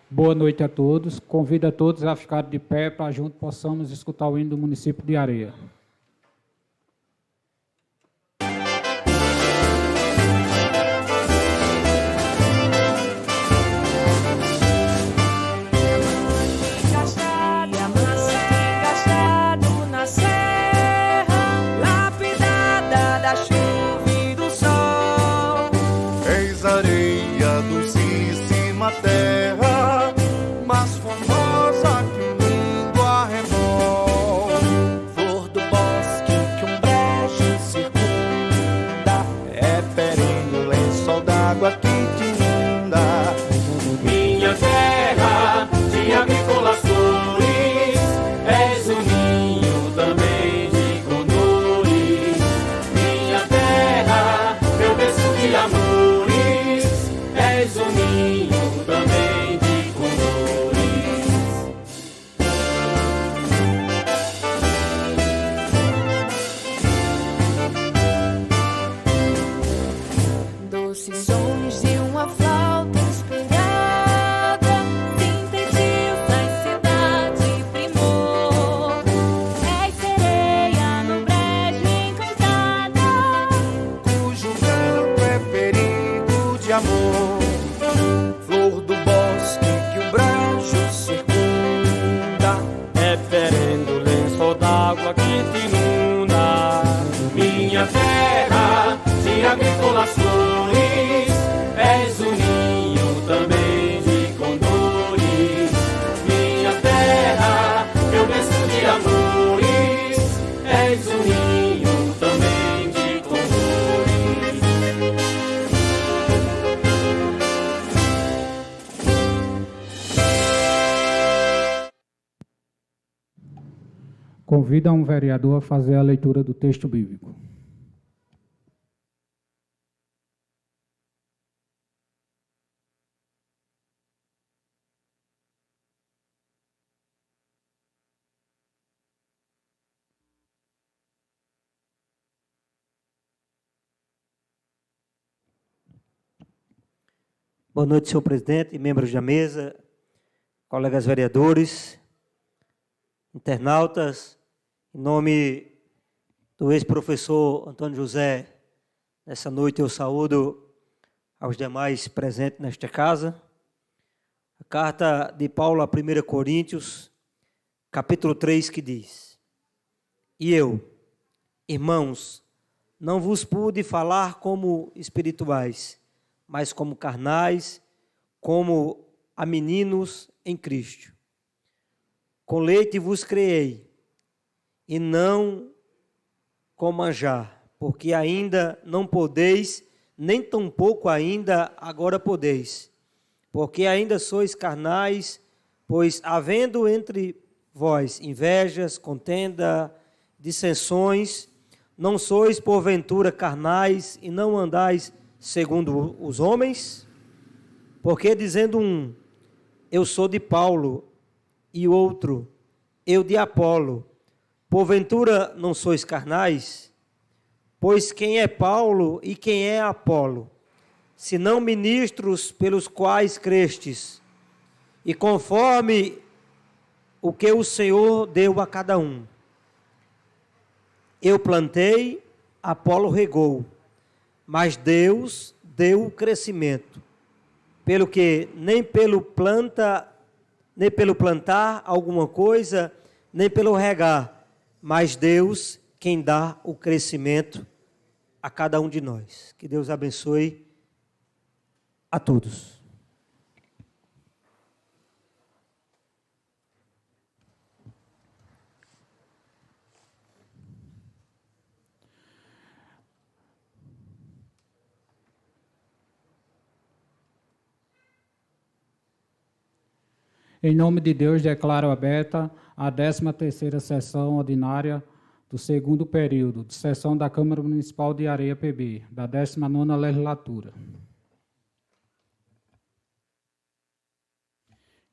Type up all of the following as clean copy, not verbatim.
Boa noite a todos. Convido a todos a ficar de pé para junto possamos escutar o hino do município de Areia. Terra, mais famosa que um lindo arrebol, flor do bosque que um brejo circunda, é perene o lençol d'água que te inunda. Minha terra de agrícolas flores, és um ninho também de condores. Minha terra, meu berço de amores, és um ninho também de condores. Doces sons de uma flauta inspirada sintetizam em cidade primor. És sereia no brejo encantada, Cujo canto é perigo de amor, flor do bosque que um brejo circunda, É perene o lençol d'água que te inunda. Minha terra de agrícolas flores, és um ninho também de condores. Minha terra, meu berço de amores, és um ninho também de condores. Convido um vereador a fazer a leitura do texto bíblico. Boa noite, senhor presidente e membros da mesa, colegas vereadores, internautas. Em nome do ex-professor Antônio José, nessa noite eu saúdo aos demais presentes nesta casa. A carta de Paulo a 1 Coríntios, capítulo 3, que diz: E eu, irmãos, não vos pude falar como espirituais, mas como carnais, como a meninos em Cristo. Com leite vos criei, e não com manjar, porque ainda não podeis, nem tampouco ainda agora podeis, porque ainda sois carnais, pois havendo entre vós invejas, contenda, dissensões, não sois porventura carnais e não andais segundo os homens? Porque dizendo um, eu sou de Paulo, e o outro, eu de Apolo, porventura não sois carnais? Pois quem é Paulo e quem é Apolo, senão ministros pelos quais crestes, e conforme o que o Senhor deu a cada um. Eu plantei, Apolo regou, mas Deus deu o crescimento, pelo que nem pelo plantar alguma coisa, nem pelo regar, mas Deus quem dá o crescimento a cada um de nós. Que Deus abençoe a todos. Em nome de Deus, declaro aberta a 13ª sessão ordinária do segundo período de sessão da Câmara Municipal de Areia PB, da 19ª legislatura.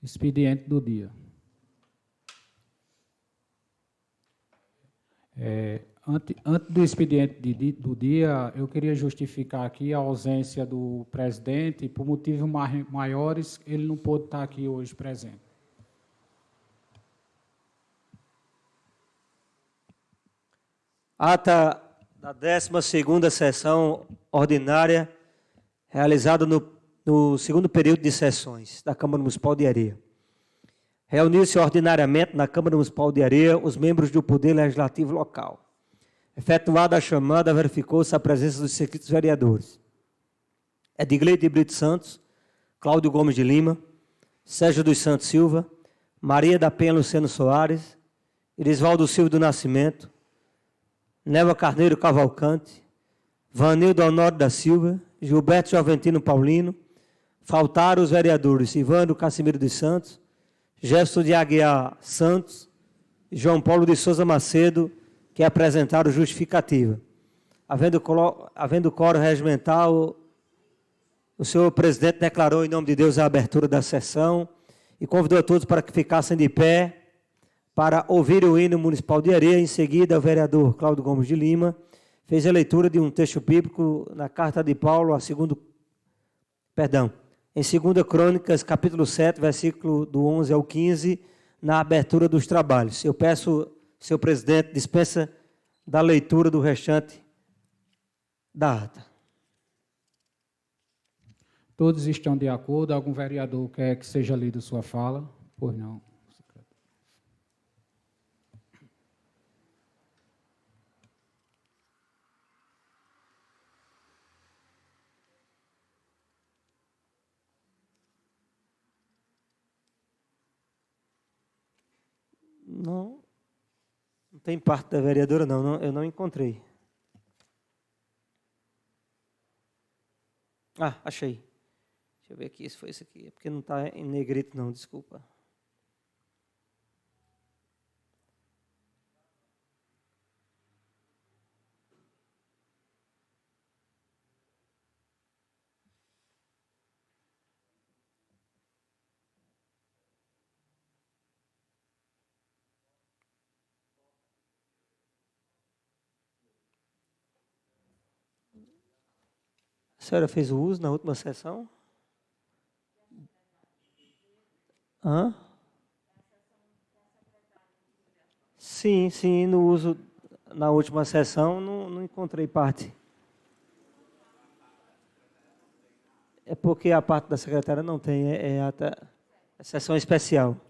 Expediente do dia. Antes do expediente do dia, eu queria justificar aqui a ausência do presidente. Por motivos maiores, ele não pôde estar aqui hoje presente. Ata da 12ª sessão ordinária, realizada no segundo período de sessões da Câmara Municipal de Areia. Reuniu-se ordinariamente na Câmara Municipal de Areia os membros do Poder Legislativo local. Efetuada a chamada, verificou-se a presença dos seguintes vereadores: Edgley de Brito Santos, Cláudio Gomes de Lima, Sérgio dos Santos Silva, Maria da Penha Luciano Soares, Irisvaldo Silva do Nascimento, Neva Carneiro Cavalcante, Vanildo Honório da Silva, Gilberto Joventino Paulino. Faltaram os vereadores Ivandro Cassimiro dos Santos, Jefferson de Aguiar Santos e João Paulo de Souza Macedo, que apresentaram justificativa. Havendo quórum regimental, o senhor presidente declarou em nome de Deus a abertura da sessão e convidou a todos para que ficassem de pé para ouvir o hino municipal de Areia. Em seguida, o vereador Cláudio Gomes de Lima fez a leitura de um texto bíblico na carta de Paulo, em 2 Crônicas, capítulo 7, versículo do 11 ao 15, na abertura dos trabalhos. Eu peço, senhor presidente, dispensa da leitura do restante da ata. Todos estão de acordo? Algum vereador quer que seja lido sua fala? Pois não. Não tem parte da vereadora, não, eu não encontrei. Ah, achei. Deixa eu ver aqui se foi isso aqui. É porque não está em negrito, não, desculpa. A senhora fez o uso na última sessão? Hã? Sim, no uso na última sessão não encontrei parte. É porque a parte da secretária não tem, é sessão especial.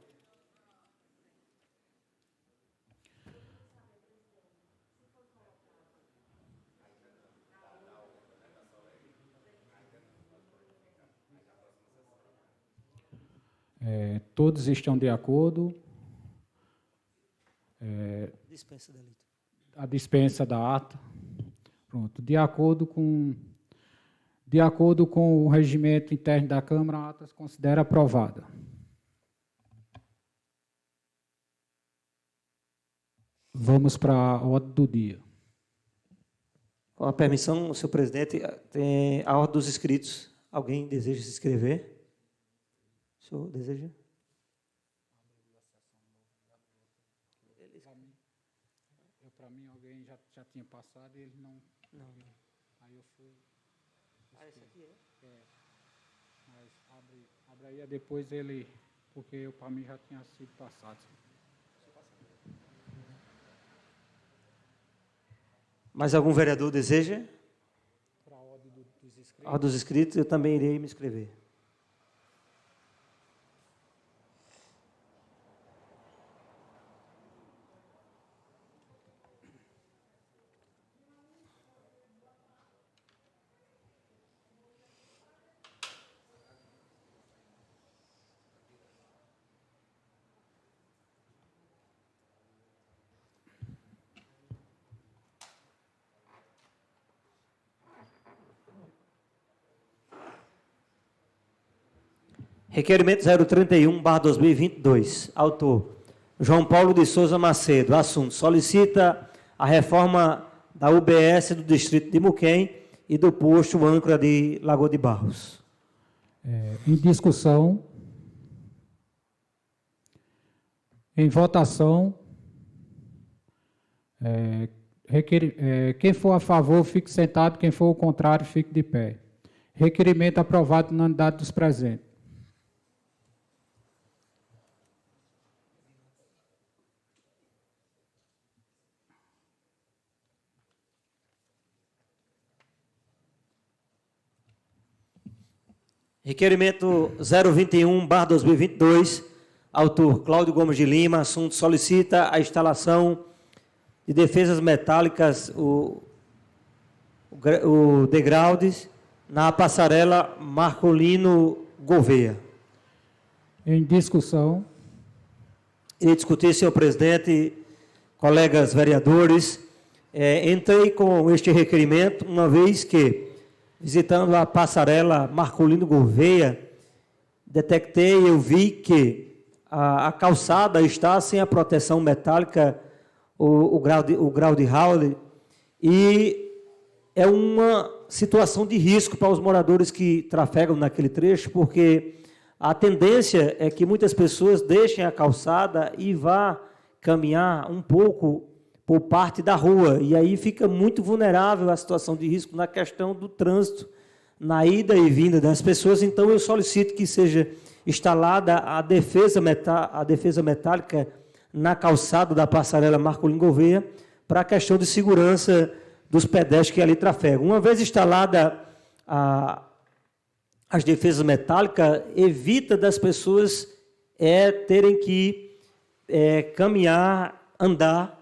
Todos estão de acordo? Dispensa da leitura. A dispensa da ata. Pronto. De acordo com o regimento interno da Câmara, a ata se considera aprovada. Vamos para a ordem do dia. Com a permissão, senhor presidente, tem a ordem dos inscritos. Alguém deseja se inscrever? O senhor deseja? Para mim, alguém já tinha passado e ele não. Aí eu fui. Esse aqui é? Mas abre aí, depois ele. Porque para mim já tinha sido passado. Mais algum vereador deseja? Para a ordem dos inscritos. A ordem dos inscritos, eu também irei me inscrever. Requerimento 031/2022. Autor: João Paulo de Souza Macedo. Assunto: solicita a reforma da UBS do distrito de Muquem e do posto âncora de Lagoa de Barros. Em discussão. Em votação. Quem for a favor, fique sentado. Quem for o contrário, fique de pé. Requerimento aprovado na unanimidade dos presentes. Requerimento 021/2022, autor Cláudio Gomes de Lima, assunto solicita a instalação de defesas metálicas, o degraudes, na passarela Marcolino Gouveia. Em discussão. Irei discutir, senhor presidente, colegas vereadores, entrei com este requerimento, uma vez que, visitando a passarela Marcolino Gouveia, eu vi que a calçada está sem a proteção metálica, o grau de Howley, e é uma situação de risco para os moradores que trafegam naquele trecho, porque a tendência é que muitas pessoas deixem a calçada e vá caminhar um pouco por parte da rua, e aí fica muito vulnerável a situação de risco na questão do trânsito, na ida e vinda das pessoas. Então, eu solicito que seja instalada a defesa metálica na calçada da passarela Marcolino Gouveia, para a questão de segurança dos pedestres que ali trafegam. Uma vez instalada as defesas metálicas, evita das pessoas terem que caminhar, andar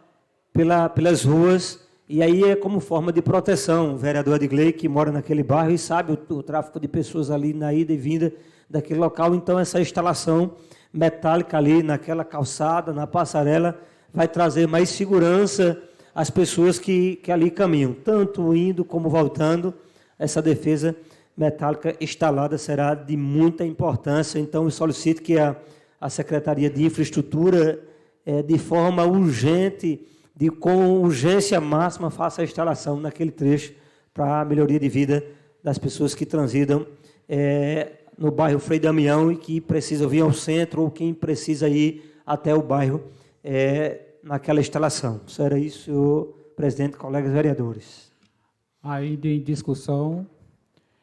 pelas ruas, e aí é como forma de proteção. O vereador Edgley, que mora naquele bairro e sabe o tráfego de pessoas ali na ida e vinda daquele local, então essa instalação metálica ali naquela calçada, na passarela, vai trazer mais segurança às pessoas que ali caminham, tanto indo como voltando. Essa defesa metálica instalada será de muita importância, então eu solicito que a Secretaria de Infraestrutura, de forma urgente, com urgência máxima, faça a instalação naquele trecho para a melhoria de vida das pessoas que transitam no bairro Frei Damião e que precisam vir ao centro ou quem precisa ir até o bairro naquela instalação. Isso era isso, senhor presidente, colegas vereadores. Ainda em discussão,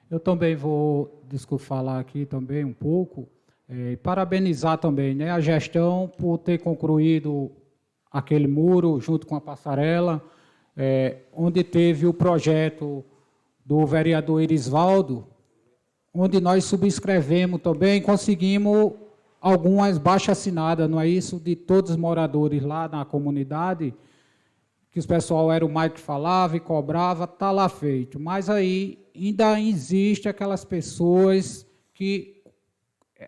eu também vou falar aqui também um pouco, parabenizar também, né, a gestão por ter concluído aquele muro junto com a passarela, onde teve o projeto do vereador Irisvaldo, onde nós subscrevemos também, conseguimos algumas baixas-assinadas, não é isso, de todos os moradores lá na comunidade, que o pessoal era o mais que falava e cobrava, está lá feito. Mas aí ainda existe aquelas pessoas que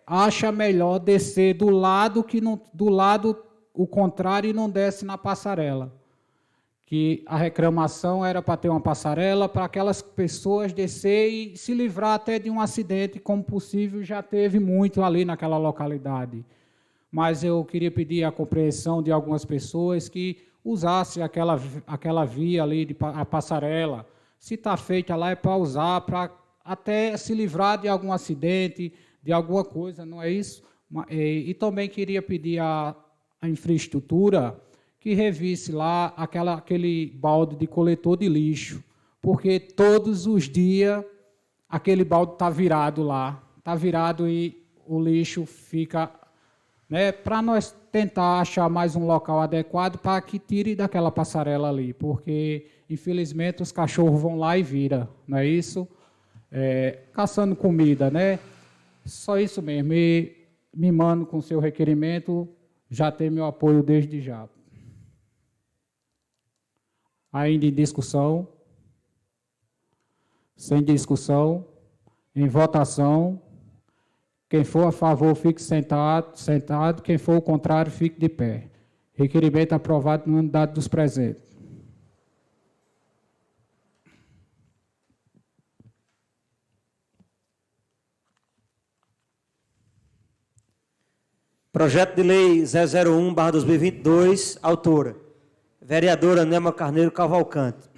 acham melhor descer do lado o contrário e não desce na passarela. Que a reclamação era para ter uma passarela para aquelas pessoas descer e se livrar até de um acidente, como possível, já teve muito ali naquela localidade. Mas eu queria pedir a compreensão de algumas pessoas que usassem aquela via ali, a passarela. Se está feita lá, é para usar, para até se livrar de algum acidente, de alguma coisa, não é isso? E também queria pedir a infraestrutura que revisse lá aquele balde de coletor de lixo, porque todos os dias aquele balde está virado lá, está virado e o lixo fica, né, para nós tentar achar mais um local adequado para que tire daquela passarela ali, porque, infelizmente, os cachorros vão lá e viram, não é isso? Caçando comida, né? Só isso mesmo. E me mando com seu requerimento, já tem meu apoio desde já. Ainda em discussão? Sem discussão? Em votação? Quem for a favor, fique sentado. Quem for o contrário, fique de pé. Requerimento aprovado na unidade dos presentes. Projeto de Lei 001/2022, autora, vereadora Nelma Carneiro Cavalcante.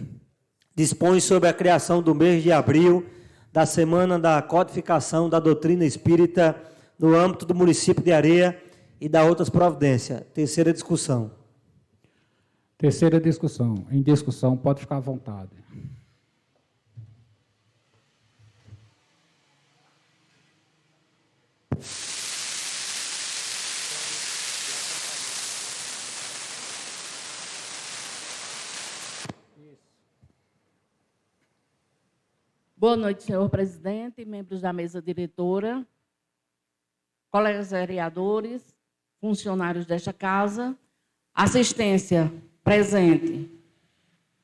Dispõe sobre a criação do mês de abril da Semana da Codificação da Doutrina Espírita no âmbito do município de Areia e da outras providências. Terceira discussão. Terceira discussão. Em discussão, pode ficar à vontade. Boa noite, senhor presidente, membros da mesa diretora, colegas vereadores, funcionários desta casa, assistência presente,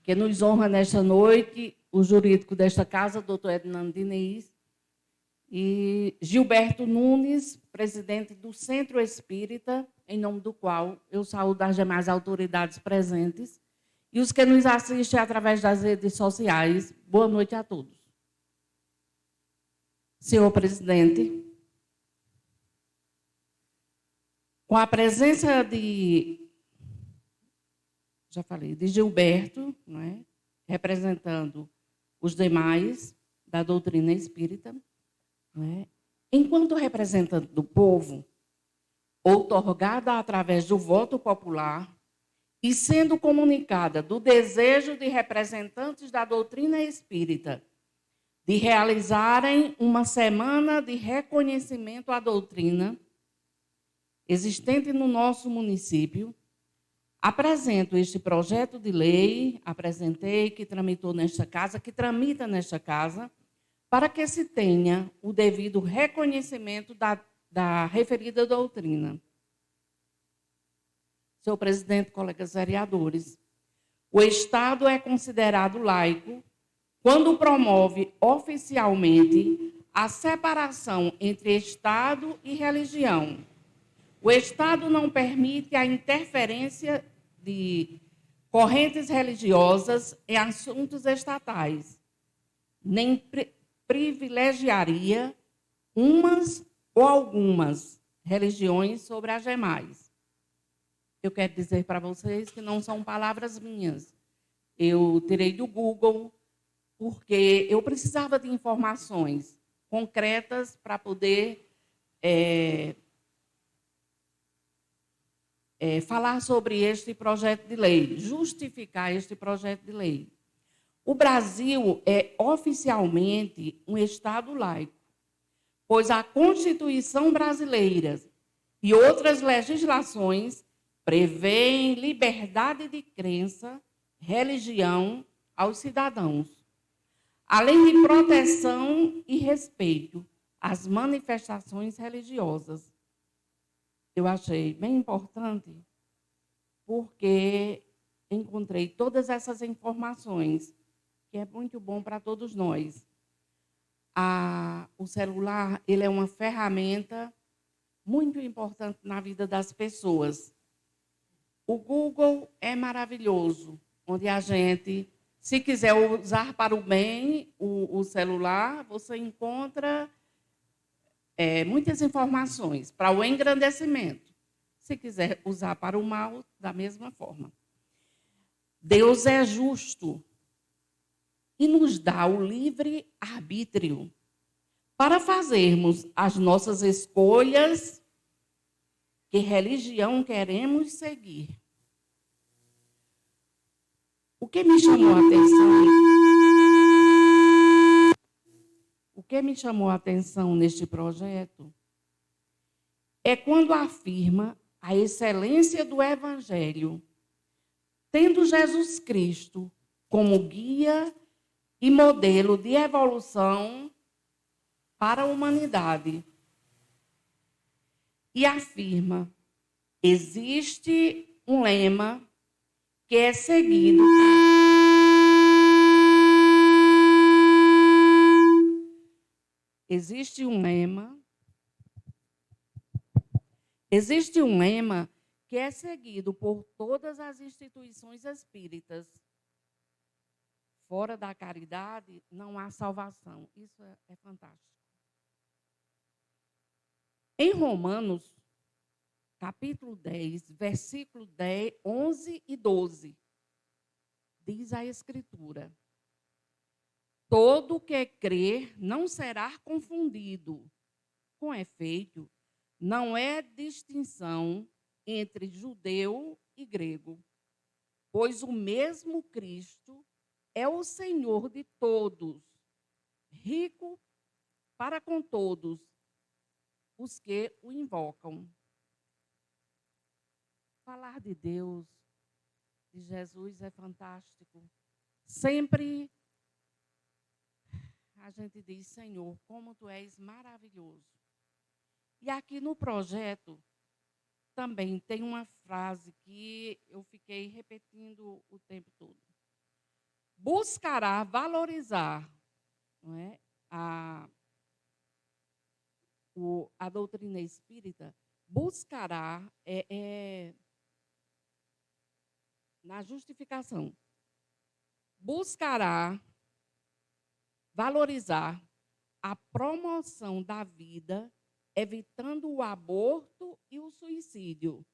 que nos honra nesta noite, o jurídico desta casa, doutor Hernando Diniz, e Gilberto Nunes, presidente do Centro Espírita, em nome do qual eu saúdo as demais autoridades presentes, e os que nos assistem através das redes sociais. Boa noite a todos. Senhor presidente, com a presença de Gilberto, não é? Representando os demais da doutrina espírita, não é? Enquanto representante do povo, outorgada através do voto popular e sendo comunicada do desejo de representantes da doutrina espírita de realizarem uma semana de reconhecimento à doutrina existente no nosso município, apresento este projeto de lei, que tramitou nesta casa, que tramita nesta casa, para que se tenha o devido reconhecimento da referida doutrina. Senhor presidente, colegas vereadores, o Estado é considerado laico quando promove oficialmente a separação entre Estado e religião. O Estado não permite a interferência de correntes religiosas em assuntos estatais, nem privilegiaria umas ou algumas religiões sobre as demais. Eu quero dizer para vocês que não são palavras minhas. Eu tirei do Google, porque eu precisava de informações concretas para poder falar sobre este projeto de lei, justificar este projeto de lei. O Brasil é oficialmente um Estado laico, pois a Constituição brasileira e outras legislações prevêem liberdade de crença, religião aos cidadãos, além de proteção e respeito às manifestações religiosas. Eu achei bem importante, porque encontrei todas essas informações, que é muito bom para todos nós. O celular, ele é uma ferramenta muito importante na vida das pessoas. O Google é maravilhoso, onde a gente, se quiser usar para o bem o celular, você encontra muitas informações para o engrandecimento. Se quiser usar para o mal, da mesma forma. Deus é justo e nos dá o livre arbítrio para fazermos as nossas escolhas, que religião queremos seguir. O que me chamou a atenção? O que me chamou a atenção neste projeto é quando afirma a excelência do Evangelho, tendo Jesus Cristo como guia e modelo de evolução para a humanidade. E afirma, existe um lema que é seguido. Existe um lema que é seguido por todas as instituições espíritas. Fora da caridade não há salvação. Isso é fantástico. Em Romanos, capítulo 10, versículo 10, 11 e 12, diz a Escritura: todo que crer não será confundido. Com efeito, não é distinção entre judeu e grego, pois o mesmo Cristo é o Senhor de todos, rico para com todos os que o invocam. Falar de Deus, de Jesus, é fantástico. Sempre a gente diz, Senhor, como tu és maravilhoso. E aqui no projeto também tem uma frase que eu fiquei repetindo o tempo todo. Buscará valorizar, não é, a doutrina espírita, buscará na justificação, buscará valorizar a promoção da vida, evitando o aborto e o suicídio,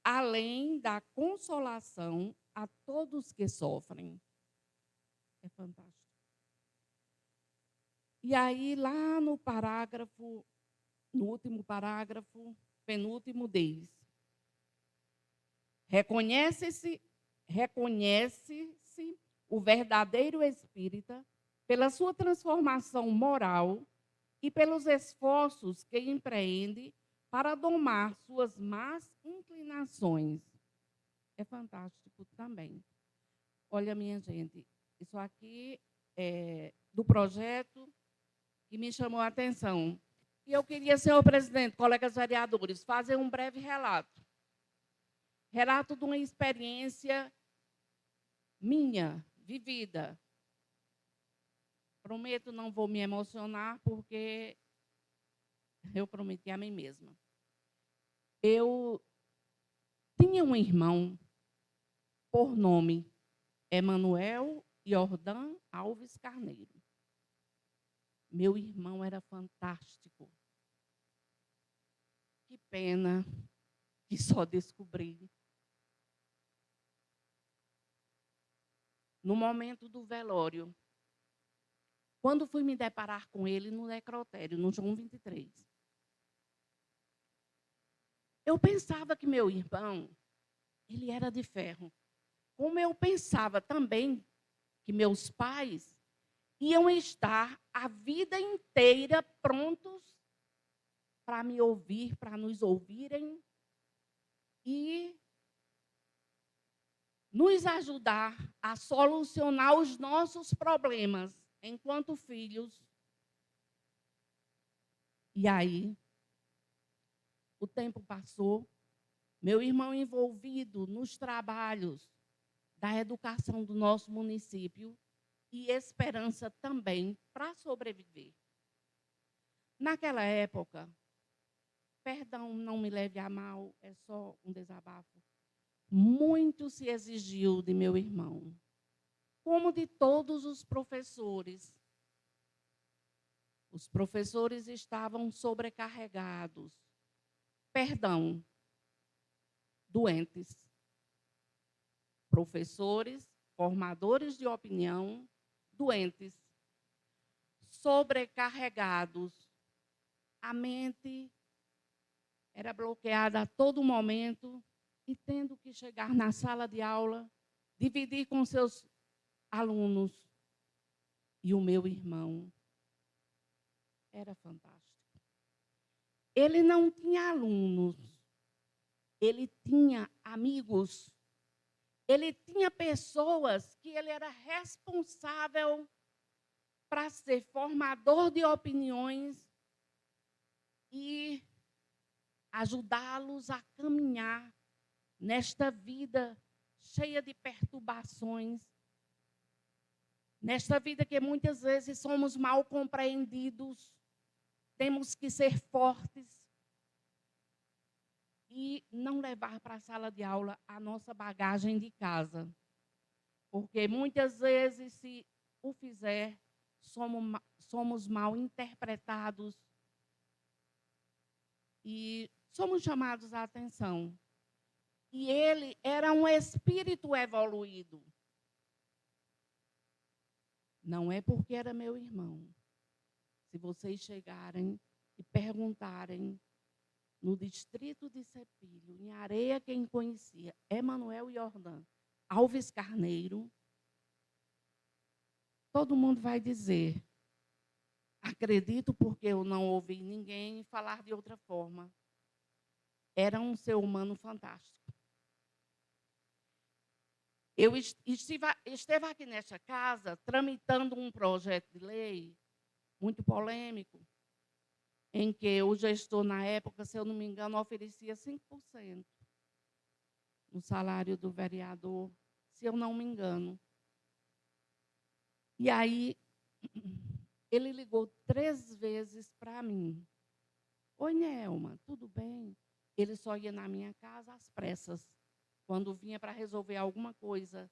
além da consolação a todos que sofrem. É fantástico. E aí, lá no parágrafo, no último parágrafo, penúltimo, diz: reconhece-se o verdadeiro espírita pela sua transformação moral e pelos esforços que empreende para domar suas más inclinações. É fantástico também. Olha, minha gente, isso aqui é do projeto que me chamou a atenção. E eu queria, senhor presidente, colegas vereadores, fazer um breve relato. Relato de uma experiência minha, vivida. Prometo, não vou me emocionar, porque eu prometi a mim mesma. Eu tinha um irmão, por nome Emanuel Jordan Alves Carneiro. Meu irmão era fantástico. Que pena que só descobri no momento do velório, quando fui me deparar com ele no necrotério, no João 23. Eu pensava que meu irmão, ele era de ferro. Como eu pensava também que meus pais iam estar a vida inteira prontos para me ouvir, para nos ouvirem e nos ajudar a solucionar os nossos problemas enquanto filhos. E aí, o tempo passou, meu irmão envolvido nos trabalhos da educação do nosso município e esperança também para sobreviver. Naquela época, perdão, não me leve a mal, é só um desabafo, muito se exigiu de meu irmão, como de todos os professores. Os professores estavam sobrecarregados, perdão, doentes. Professores, formadores de opinião, doentes, sobrecarregados. A mente era bloqueada a todo momento e tendo que chegar na sala de aula, dividir com seus alunos. E o meu irmão era fantástico. Ele não tinha alunos, ele tinha amigos. Ele tinha pessoas que ele era responsável para ser formador de opiniões e ajudá-los a caminhar nesta vida cheia de perturbações, nesta vida que muitas vezes somos mal compreendidos, temos que ser fortes e não levar para a sala de aula a nossa bagagem de casa. Porque muitas vezes, se o fizer, somos mal interpretados e somos chamados à atenção. E ele era um espírito evoluído. Não é porque era meu irmão. Se vocês chegarem e perguntarem no distrito de Cepilho, em Areia, quem conhecia, Emanuel Jordan, Alves Carneiro, todo mundo vai dizer, acredito porque eu não ouvi ninguém falar de outra forma. Era um ser humano fantástico. Eu esteve aqui nesta casa tramitando um projeto de lei muito polêmico, em que o gestor, na época, se eu não me engano, oferecia 5% no salário do vereador, se eu não me engano. E aí, ele ligou 3 vezes para mim. Oi, Nelma, tudo bem? Ele só ia na minha casa às pressas. Quando vinha para resolver alguma coisa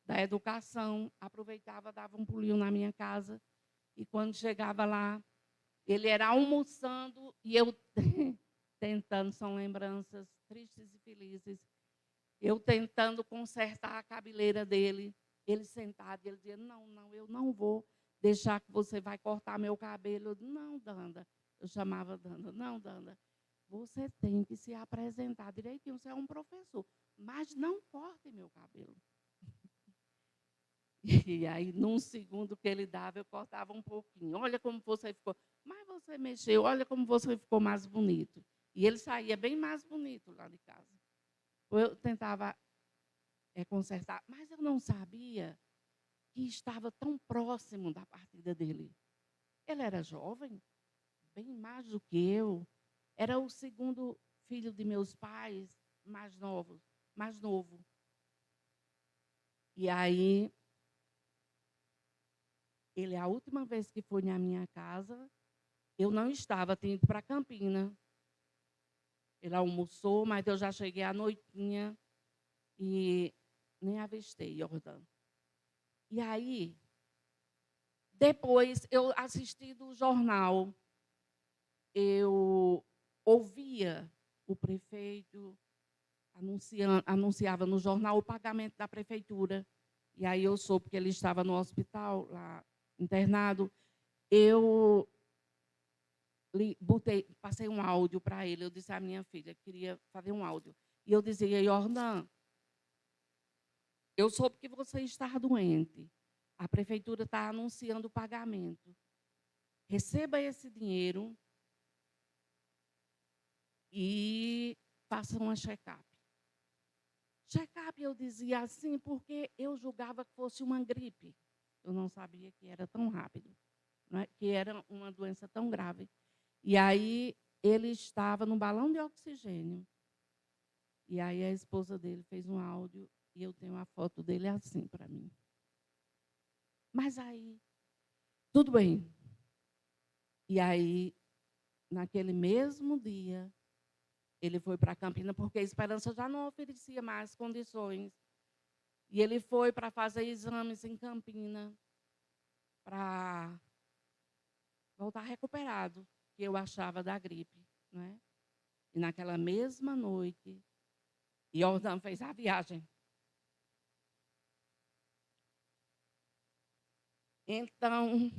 da educação, aproveitava, dava um pulinho na minha casa. E quando chegava lá, ele era almoçando e eu tentando, são lembranças tristes e felizes, eu tentando consertar a cabeleira dele, ele sentado, ele dizia, não, eu não vou deixar que você vai cortar meu cabelo. Eu disse, não, Danda, eu chamava Danda, não, Danda, você tem que se apresentar direitinho, você é um professor, mas não corte meu cabelo. E aí, num segundo que ele dava, eu cortava um pouquinho. Olha como você ficou. Mas você mexeu, olha como você ficou mais bonito. E ele saía bem mais bonito lá de casa. Eu tentava consertar, mas eu não sabia que estava tão próximo da partida dele. Ele era jovem, bem mais do que eu. Era o segundo filho de meus pais, mais novo. E aí, ele, a última vez que foi na minha casa, eu não estava, tinha ido para Campina. Ele almoçou, mas eu já cheguei à noitinha e nem avistei Jordão. E aí, depois eu assisti do jornal, eu ouvia o prefeito anunciava no jornal o pagamento da prefeitura. E aí eu soube que ele estava no hospital, lá internado. Eu passei um áudio para ele. Eu disse à minha filha que queria fazer um áudio. E eu dizia, Jordan, eu soube que você está doente. A prefeitura está anunciando o pagamento. Receba esse dinheiro e faça uma check-up. Check-up, eu dizia assim, porque eu julgava que fosse uma gripe. Eu não sabia que era tão rápido, não é? Que era uma doença tão grave. E aí, ele estava no balão de oxigênio. E aí, a esposa dele fez um áudio e eu tenho a foto dele assim para mim. Mas aí, tudo bem. E aí, naquele mesmo dia, ele foi para Campina, porque a Esperança já não oferecia mais condições. E ele foi para fazer exames em Campina, para voltar recuperado, que eu achava da gripe. Não é? E naquela mesma noite, Jordan fez a viagem. Então,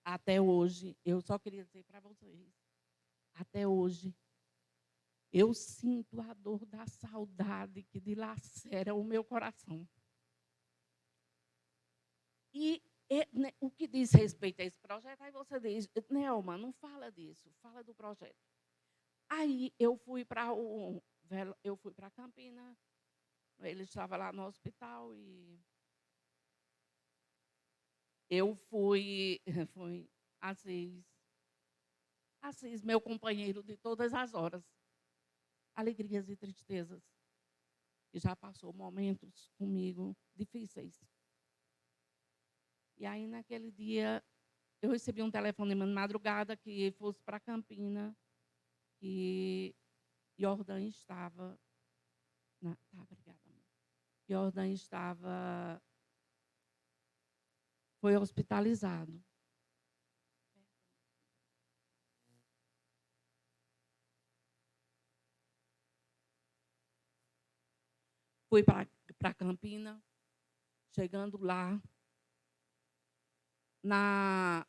até hoje, eu só queria dizer para vocês, até hoje, eu sinto a dor da saudade que dilacera o meu coração. E o que diz respeito a esse projeto, aí você diz, Nelma, não fala disso, fala do projeto. Aí eu fui para Campina, ele estava lá no hospital e eu fui Assis, meu companheiro de todas as horas, alegrias e tristezas, que já passou momentos comigo difíceis. E aí, naquele dia, eu recebi um telefonema de madrugada que fosse para Campina, que Jordan estava... obrigada, amor. Jordan foi hospitalizado. Fui para Campina, chegando lá, na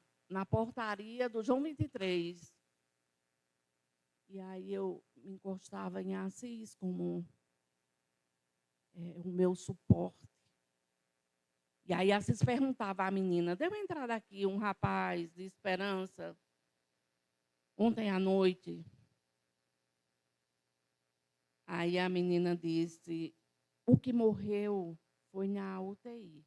portaria do João 23. E aí eu me encostava em Assis, como o meu suporte. E aí Assis perguntava à menina, deu entrar aqui um rapaz de Esperança ontem à noite? Aí a menina disse, o que morreu foi na UTI.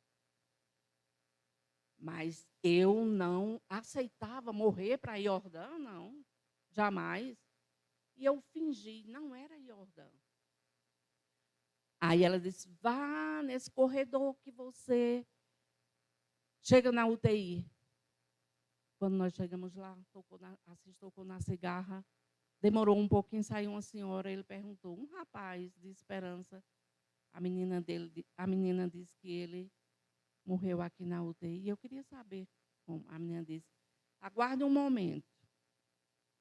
Mas eu não aceitava morrer para Iordã, não, jamais. E eu fingi, não era Iordã. Aí ela disse, vá nesse corredor que você chega na UTI. Quando nós chegamos lá, Assis tocou na cigarra, demorou um pouquinho, saiu uma senhora, ele perguntou, um rapaz de Esperança, a menina disse que ele morreu aqui na UTI. E eu queria saber, como a menina disse, aguarde um momento.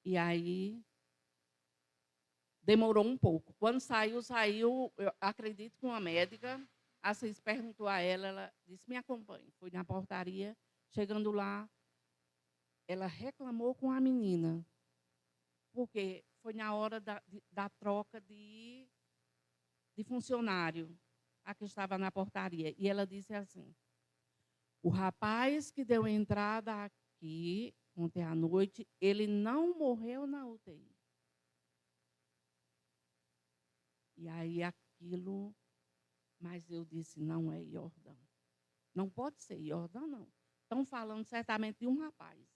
E aí, demorou um pouco. Quando saiu, eu acredito que uma médica, Assis perguntou a ela disse, me acompanhe. Fui na portaria, chegando lá, ela reclamou com a menina, porque foi na hora da troca de funcionário, a que estava na portaria. E ela disse assim, o rapaz que deu entrada aqui ontem à noite, ele não morreu na UTI. E aí aquilo, mas eu disse, não é Iordã. Não pode ser Iordã, não. Estão falando certamente de um rapaz.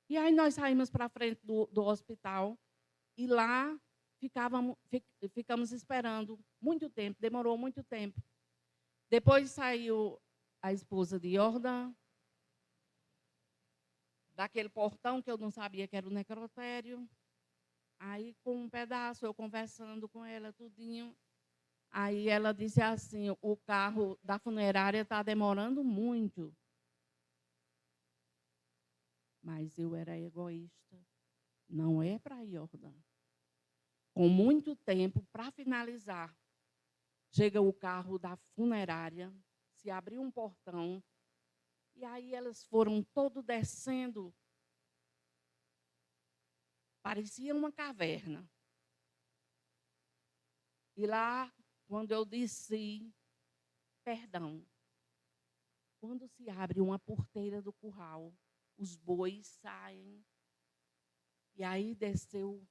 E aí nós saímos para frente do hospital e lá ficamos esperando muito tempo, demorou muito tempo. Depois saiu a esposa de Iordã, daquele portão que eu não sabia que era o necrotério. Aí, com um pedaço, eu conversando com ela, tudinho. Aí ela disse assim, o carro da funerária está demorando muito. Mas eu era egoísta. Não é para Iordã. Com muito tempo, para finalizar, chega o carro da funerária, se abriu um portão, e aí elas foram todos descendo. Parecia uma caverna. E lá, quando eu desci, perdão, quando se abre uma porteira do curral, os bois saem, e aí desceu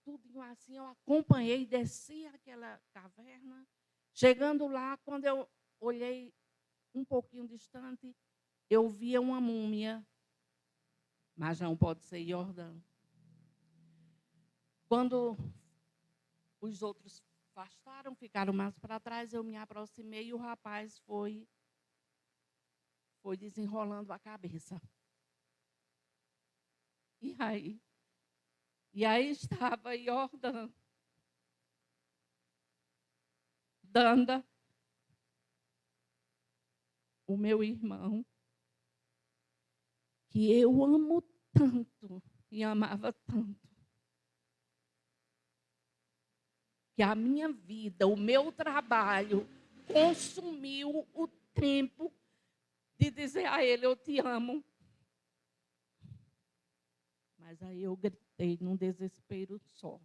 tudo assim, eu acompanhei, desci aquela caverna. Chegando lá, quando eu olhei um pouquinho distante, eu via uma múmia, mas não pode ser Iordã. Quando os outros afastaram, ficaram mais para trás, eu me aproximei e o rapaz foi desenrolando a cabeça. E aí estava Iordã, Danda, o meu irmão, que eu amo tanto e amava tanto, que a minha vida, o meu trabalho, consumiu o tempo de dizer a ele, eu te amo. Mas aí eu gritei num desespero só.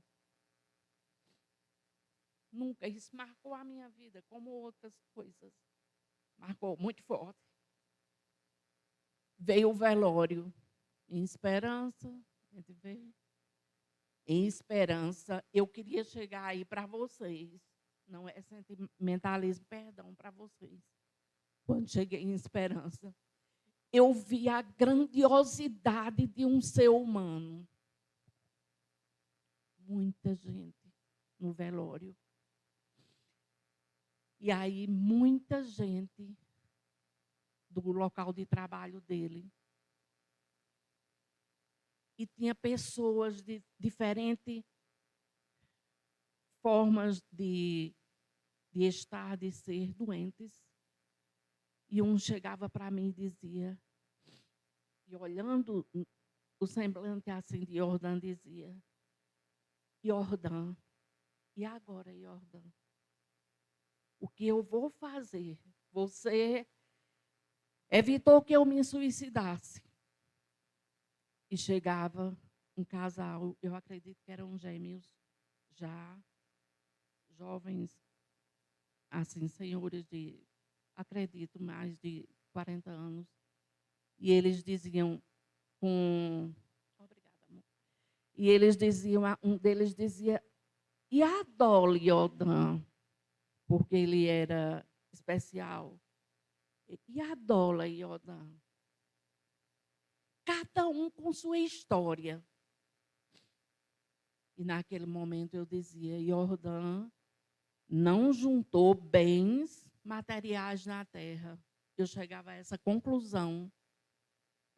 Nunca, isso marcou a minha vida, como outras coisas. Marcou muito forte. Veio o velório, em Esperança, a gente veio. Em Esperança, eu queria chegar aí para vocês. Não é sentimentalismo, perdão, para vocês. Quando cheguei em Esperança, eu vi a grandiosidade de um ser humano. Muita gente no velório. E aí, muita gente do local de trabalho dele. E tinha pessoas de diferentes formas de estar, de ser doentes. E um chegava para mim e dizia, e olhando o semblante assim de Iordã, dizia, Iordã, e agora, Iordã? O que eu vou fazer? Você evitou que eu me suicidasse. E chegava um casal, eu acredito que eram gêmeos, já jovens, assim, senhores de, acredito, mais de 40 anos, e eles diziam com... Obrigada, amor. E eles diziam, um deles dizia, e a Dolly Odan, porque ele era especial. E a Dolly Odan? Cada um com sua história. E naquele momento eu dizia, Jordã não juntou bens materiais na terra. Eu chegava a essa conclusão.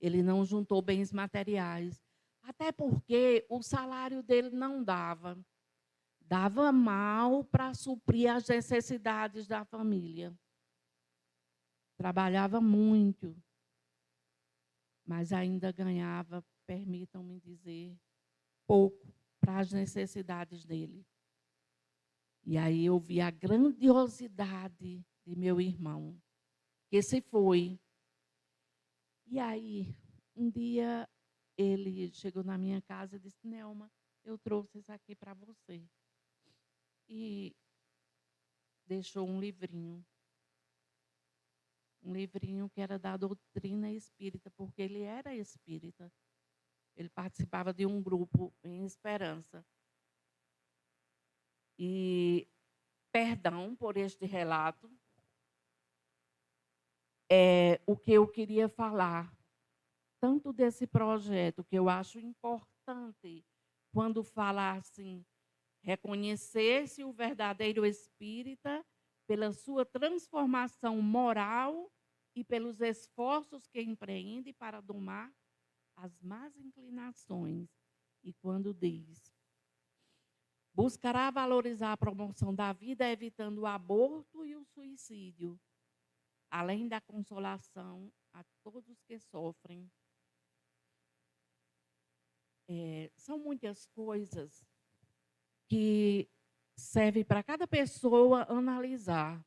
Ele não juntou bens materiais. Até porque o salário dele não dava. Dava mal para suprir as necessidades da família. Trabalhava muito, mas ainda ganhava, permitam-me dizer, pouco para as necessidades dele. E aí eu vi a grandiosidade de meu irmão, que se foi. E aí, um dia, ele chegou na minha casa e disse, Nelma, eu trouxe isso aqui para você. E deixou um livrinho que era da doutrina espírita, porque ele era espírita. Ele participava de um grupo em Esperança. E, perdão por este relato, o que eu queria falar, tanto desse projeto, que eu acho importante, quando fala assim, reconhecer-se o verdadeiro espírita pela sua transformação moral e pelos esforços que empreende para domar as más inclinações. E quando diz, buscará valorizar a promoção da vida, evitando o aborto e o suicídio, além da consolação a todos que sofrem. São muitas coisas que servem para cada pessoa analisar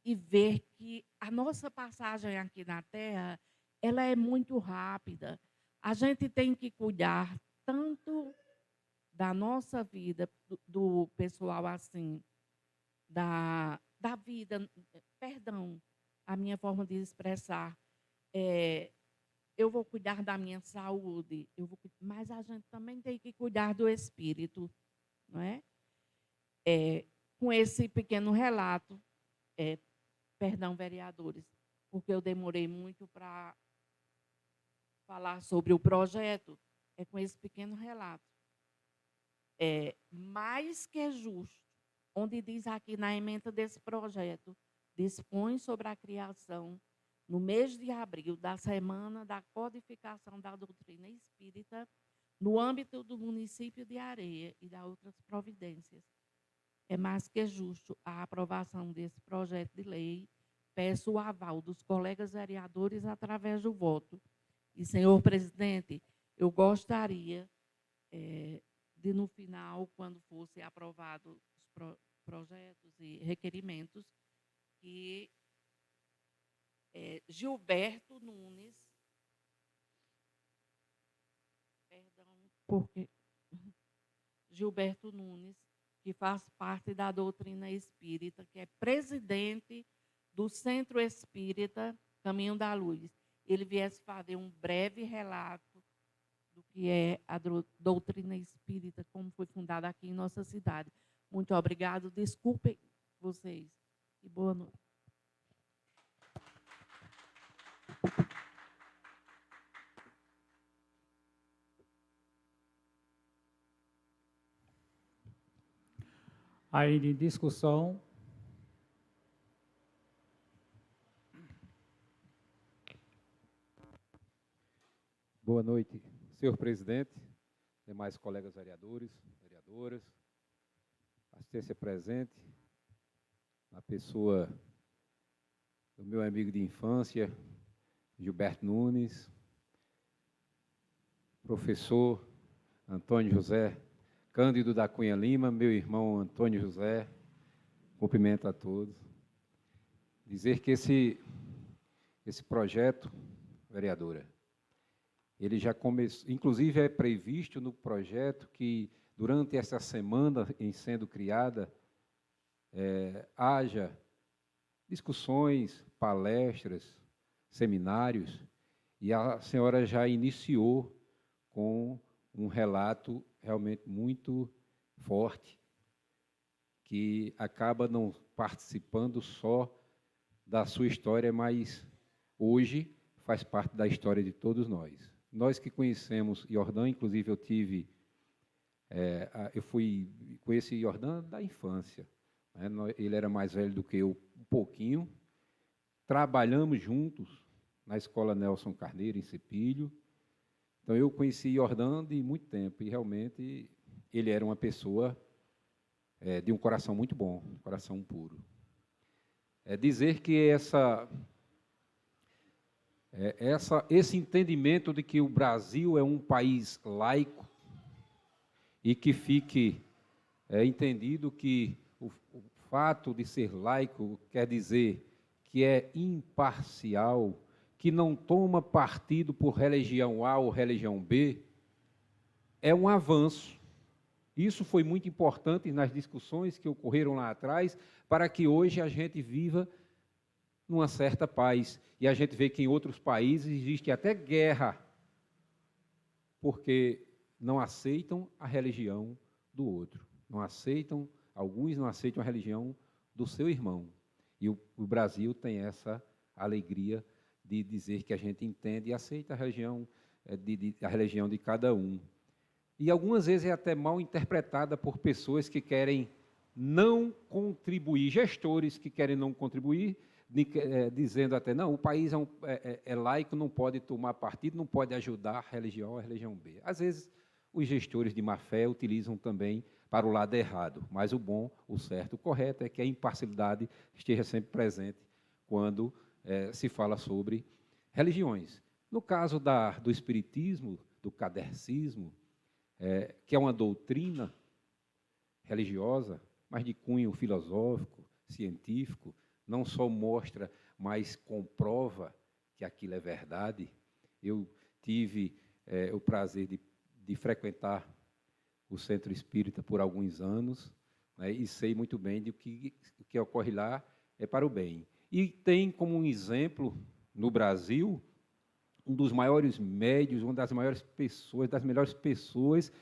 e ver que a nossa passagem aqui na Terra, ela é muito rápida. A gente tem que cuidar tanto da nossa vida, do pessoal assim, da vida, perdão, a minha forma de expressar, eu vou cuidar da minha saúde, mas a gente também tem que cuidar do espírito, não é? Com esse pequeno relato, perdão, vereadores, porque eu demorei muito para falar sobre o projeto, com esse pequeno relato. Mais que justo, onde diz aqui na ementa desse projeto, dispõe sobre a criação, no mês de abril, da Semana da Codificação da Doutrina Espírita, no âmbito do município de Areia e das outras providências. É mais que justo a aprovação desse projeto de lei. Peço o aval dos colegas vereadores através do voto. E, senhor presidente, eu gostaria de, no final, quando fosse aprovado os projetos e requerimentos, que Gilberto Nunes, Gilberto Nunes, que faz parte da doutrina espírita, que é presidente do Centro Espírita Caminho da Luz, ele viesse fazer um breve relato do que é a doutrina espírita, como foi fundada aqui em nossa cidade. Muito obrigado, desculpem vocês e boa noite. Aí, de discussão. Boa noite, senhor presidente, demais colegas vereadores, vereadoras, assistência presente, a pessoa do meu amigo de infância, Gilberto Nunes, professor Antônio José Cândido da Cunha Lima, meu irmão Antônio José, cumprimento a todos. Dizer que esse projeto, vereadora, ele já começou, inclusive é previsto no projeto que, durante essa semana em sendo criada, haja discussões, palestras, seminários, e a senhora já iniciou com um relato realmente muito forte, que acaba não participando só da sua história, mas hoje faz parte da história de todos nós. Nós que conhecemos Jordão, inclusive eu conheci Jordão da infância, né? Ele era mais velho do que eu um pouquinho, trabalhamos juntos na Escola Nelson Carneiro, em Cepilho. Então, eu conheci Jordão de muito tempo, e realmente ele era uma pessoa de um coração muito bom, um coração puro. Dizer que esse entendimento de que o Brasil é um país laico, e que fique entendido que o fato de ser laico quer dizer que é imparcial, que não toma partido por religião A ou religião B, é um avanço. Isso foi muito importante nas discussões que ocorreram lá atrás, para que hoje a gente viva numa certa paz. E a gente vê que em outros países existe até guerra, porque não aceitam a religião do outro. Alguns não aceitam a religião do seu irmão. E o Brasil tem essa alegria de dizer que a gente entende e aceita a religião, a religião de cada um. E algumas vezes é até mal interpretada por pessoas que querem não contribuir, gestores que querem não contribuir, dizendo até, não, o país é laico, não pode tomar partido, não pode ajudar a religião B. Às vezes, os gestores de má fé utilizam também para o lado errado, mas o bom, o certo, o correto é que a imparcialidade esteja sempre presente quando se fala sobre religiões. No caso do espiritismo, do kardecismo, que é uma doutrina religiosa, mas de cunho filosófico, científico, não só mostra, mas comprova que aquilo é verdade. Eu tive o prazer de frequentar o Centro Espírita por alguns anos, né, e sei muito bem de que o que ocorre lá é para o bem. E tem como um exemplo, no Brasil, um dos maiores médios, uma das maiores pessoas, das melhores pessoas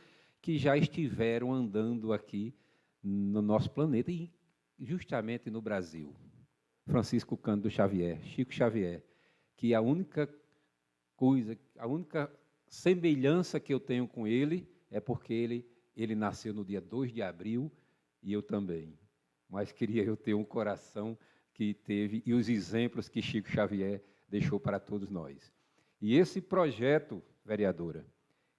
que já estiveram andando aqui no nosso planeta, e justamente no Brasil. Francisco Cândido Xavier, Chico Xavier, que a única semelhança que eu tenho com ele é porque ele nasceu no dia 2 de abril e eu também. Mas queria eu ter um coração que teve e os exemplos que Chico Xavier deixou para todos nós. E esse projeto, vereadora,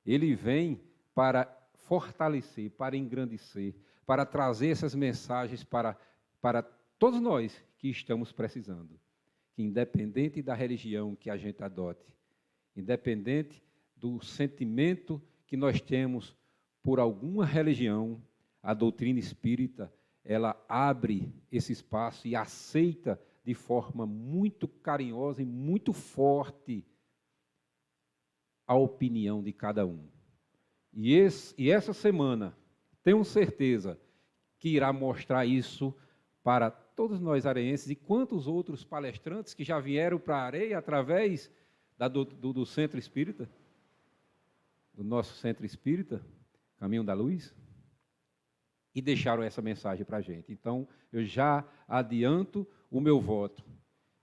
ele vem para fortalecer, para engrandecer, para trazer essas mensagens para todos nós que estamos precisando. Que independente da religião que a gente adote, independente do sentimento que nós temos por alguma religião, a doutrina espírita, ela abre esse espaço e aceita de forma muito carinhosa e muito forte a opinião de cada um. E essa semana, tenho certeza que irá mostrar isso para todos nós areenses e quantos outros palestrantes que já vieram para a Areia através do Centro Espírita, do nosso Centro Espírita, Caminho da Luz, e deixaram essa mensagem para a gente. Então, eu já adianto o meu voto,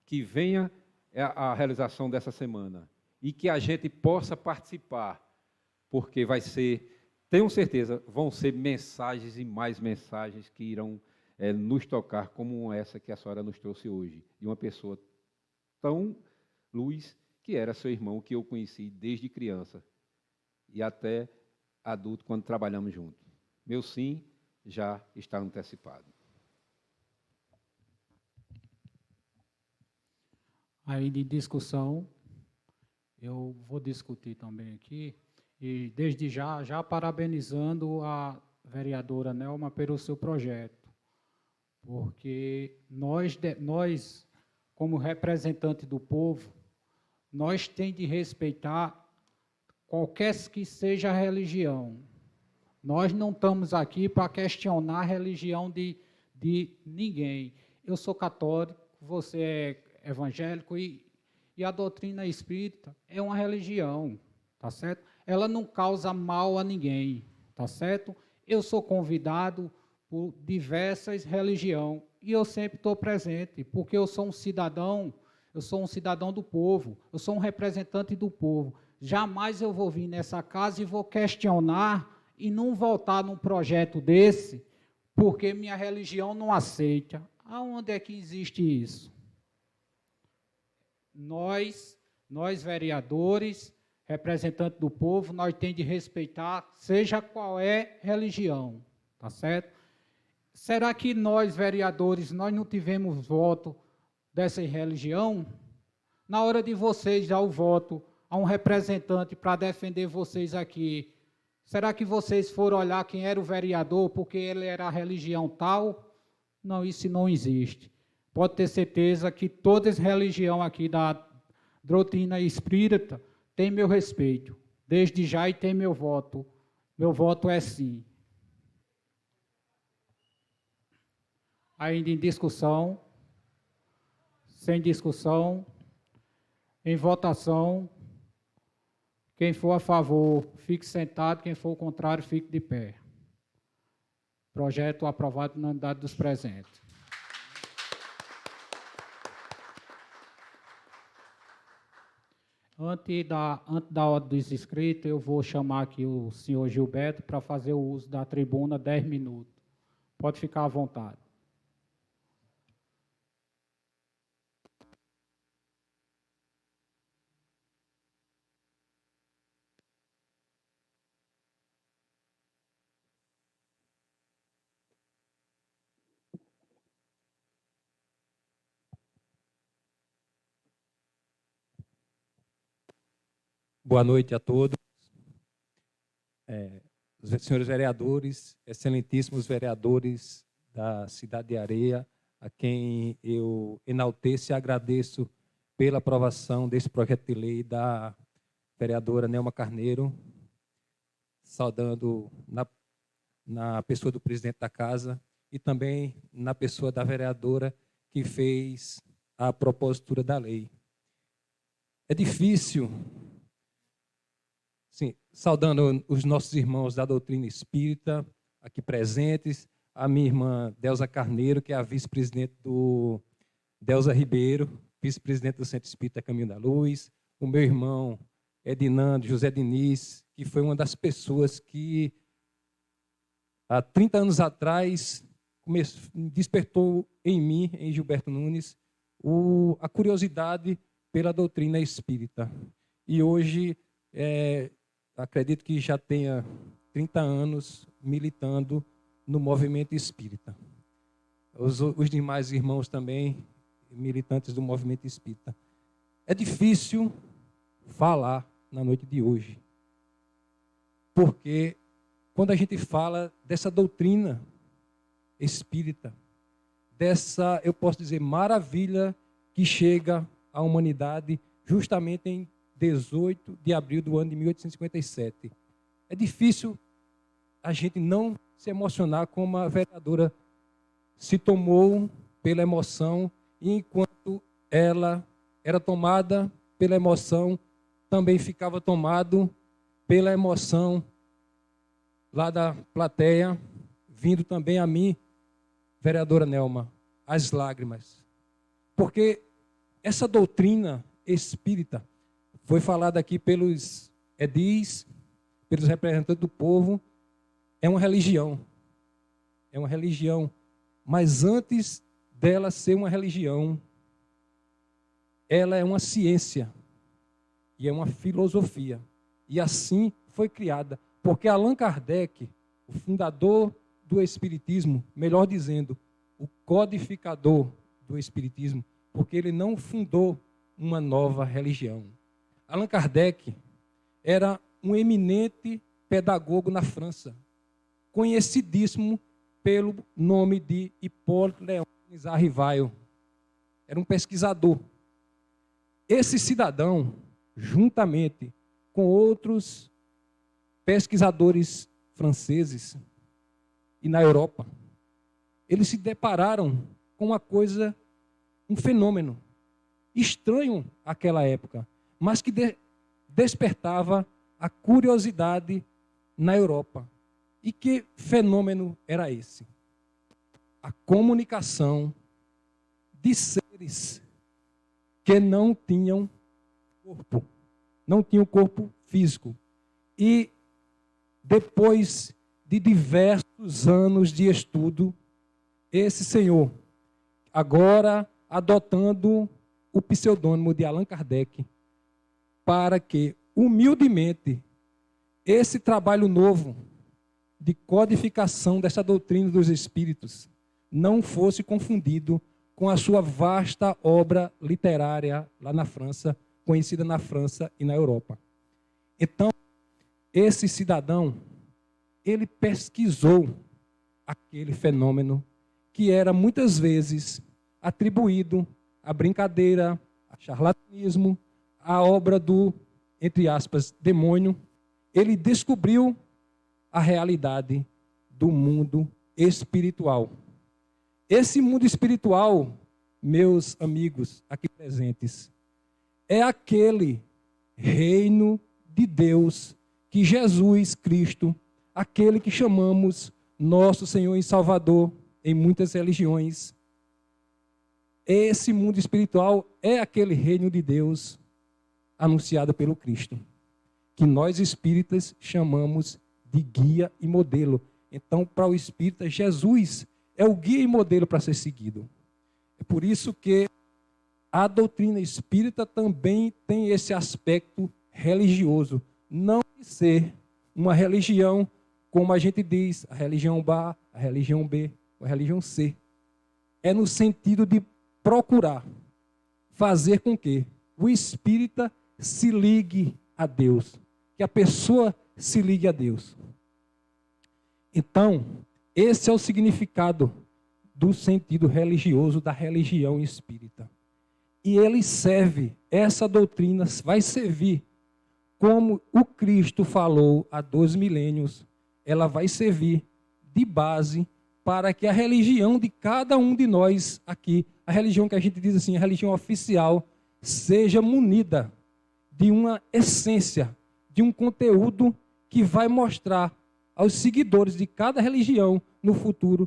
que venha a realização dessa semana e que a gente possa participar, porque vai ser, tenho certeza, vão ser mensagens e mais mensagens que irão nos tocar, como essa que a senhora nos trouxe hoje, de uma pessoa tão luz, que era seu irmão, que eu conheci desde criança e até adulto, quando trabalhamos juntos. Meu sim já está antecipado. Aí, de discussão, eu vou discutir também aqui, e desde já parabenizando a vereadora Nelma pelo seu projeto, porque nós como representante do povo, nós temos de respeitar qualquer que seja a religião. Nós não estamos aqui para questionar a religião de de ninguém. Eu sou católico, você é evangélico e a doutrina espírita é uma religião, tá certo? Ela não causa mal a ninguém, tá certo? Eu sou convidado por diversas religiões e eu sempre estou presente, porque eu sou um cidadão do povo, eu sou um representante do povo. Jamais eu vou vir nessa casa e vou questionar e não votar num projeto desse, porque minha religião não aceita. Aonde é que existe isso? Nós vereadores, representantes do povo, nós temos de respeitar, seja qual é religião, tá certo? Será que nós, vereadores, nós não tivemos voto dessa religião? Na hora de vocês dar o voto a um representante para defender vocês aqui, será que vocês foram olhar quem era o vereador porque ele era a religião tal? Não, isso não existe. Pode ter certeza que todas as religiões aqui da doutrina espírita têm meu respeito, desde já, e tem meu voto. Meu voto é sim. Ainda em discussão, sem discussão, em votação, quem for a favor, fique sentado, quem for o contrário, fique de pé. Projeto aprovado na unanimidade dos presentes. Antes da ordem dos inscritos, eu vou chamar aqui o senhor Gilberto para fazer o uso da tribuna 10 minutos. Pode ficar à vontade. Boa noite a todos. Senhores vereadores, excelentíssimos vereadores da Cidade de Areia, a quem eu enalteço e agradeço pela aprovação desse projeto de lei da vereadora Nelma Carneiro, saudando na pessoa do presidente da casa e também na pessoa da vereadora que fez a propositura da lei. É difícil... Sim, saudando os nossos irmãos da doutrina espírita, aqui presentes, a minha irmã Delza Carneiro, que é a vice-presidente do Delza Ribeiro, vice-presidente do Centro Espírita Caminho da Luz, o meu irmão Edinando José Diniz, que foi uma das pessoas que, há 30 anos atrás, despertou em mim, em Gilberto Nunes, a curiosidade pela doutrina espírita. E hoje... acredito que já tenha 30 anos militando no movimento espírita. Os demais irmãos também, militantes do movimento espírita. É difícil falar na noite de hoje, porque quando a gente fala dessa doutrina espírita, dessa, eu posso dizer, maravilha que chega à humanidade justamente em 18 de abril do ano de 1857. É difícil a gente não se emocionar como a vereadora se tomou pela emoção, e enquanto ela era tomada pela emoção, também ficava tomado pela emoção lá da plateia, vindo também a mim, vereadora Nelma, as lágrimas. Porque essa doutrina espírita foi falado aqui pelos edis, pelos representantes do povo, é uma religião. É uma religião. Mas antes dela ser uma religião, ela é uma ciência. E é uma filosofia. E assim foi criada. Porque Allan Kardec, o fundador do Espiritismo, melhor dizendo, o codificador do Espiritismo, porque ele não fundou uma nova religião. Allan Kardec era um eminente pedagogo na França, conhecidíssimo pelo nome de Hippolyte Léon Arrival. Era um pesquisador. Esse cidadão, juntamente com outros pesquisadores franceses e na Europa, eles se depararam com uma coisa, um fenômeno estranho àquela época, mas que despertava a curiosidade na Europa. E que fenômeno era esse? A comunicação de seres que não tinham corpo, não tinham corpo físico. E depois de diversos anos de estudo, esse senhor, agora adotando o pseudônimo de Allan Kardec, para que, humildemente, esse trabalho novo de codificação dessa doutrina dos espíritos não fosse confundido com a sua vasta obra literária lá na França, conhecida na França e na Europa. Então, esse cidadão, ele pesquisou aquele fenômeno que era muitas vezes atribuído à brincadeira, a charlatanismo, à obra do, entre aspas, demônio. Ele descobriu a realidade do mundo espiritual. Esse mundo espiritual, meus amigos aqui presentes, é aquele reino de Deus que Jesus Cristo, aquele que chamamos nosso Senhor e Salvador em muitas religiões, esse mundo espiritual é aquele reino de Deus anunciado pelo Cristo, que nós espíritas chamamos de guia e modelo. Então, para o espírita, Jesus é o guia e modelo para ser seguido. É por isso que a doutrina espírita também tem esse aspecto religioso. Não de ser uma religião, como a gente diz, a religião A, a religião B, a religião C. É no sentido de procurar fazer com que o espírita se ligue a Deus, que a pessoa se ligue a Deus. Então, esse é o significado do sentido religioso da religião espírita. E ele serve, essa doutrina vai servir, como o Cristo falou há 2 milênios, ela vai servir de base para que a religião de cada um de nós aqui, a religião que a gente diz assim, a religião oficial, seja munida de uma essência, de um conteúdo que vai mostrar aos seguidores de cada religião no futuro,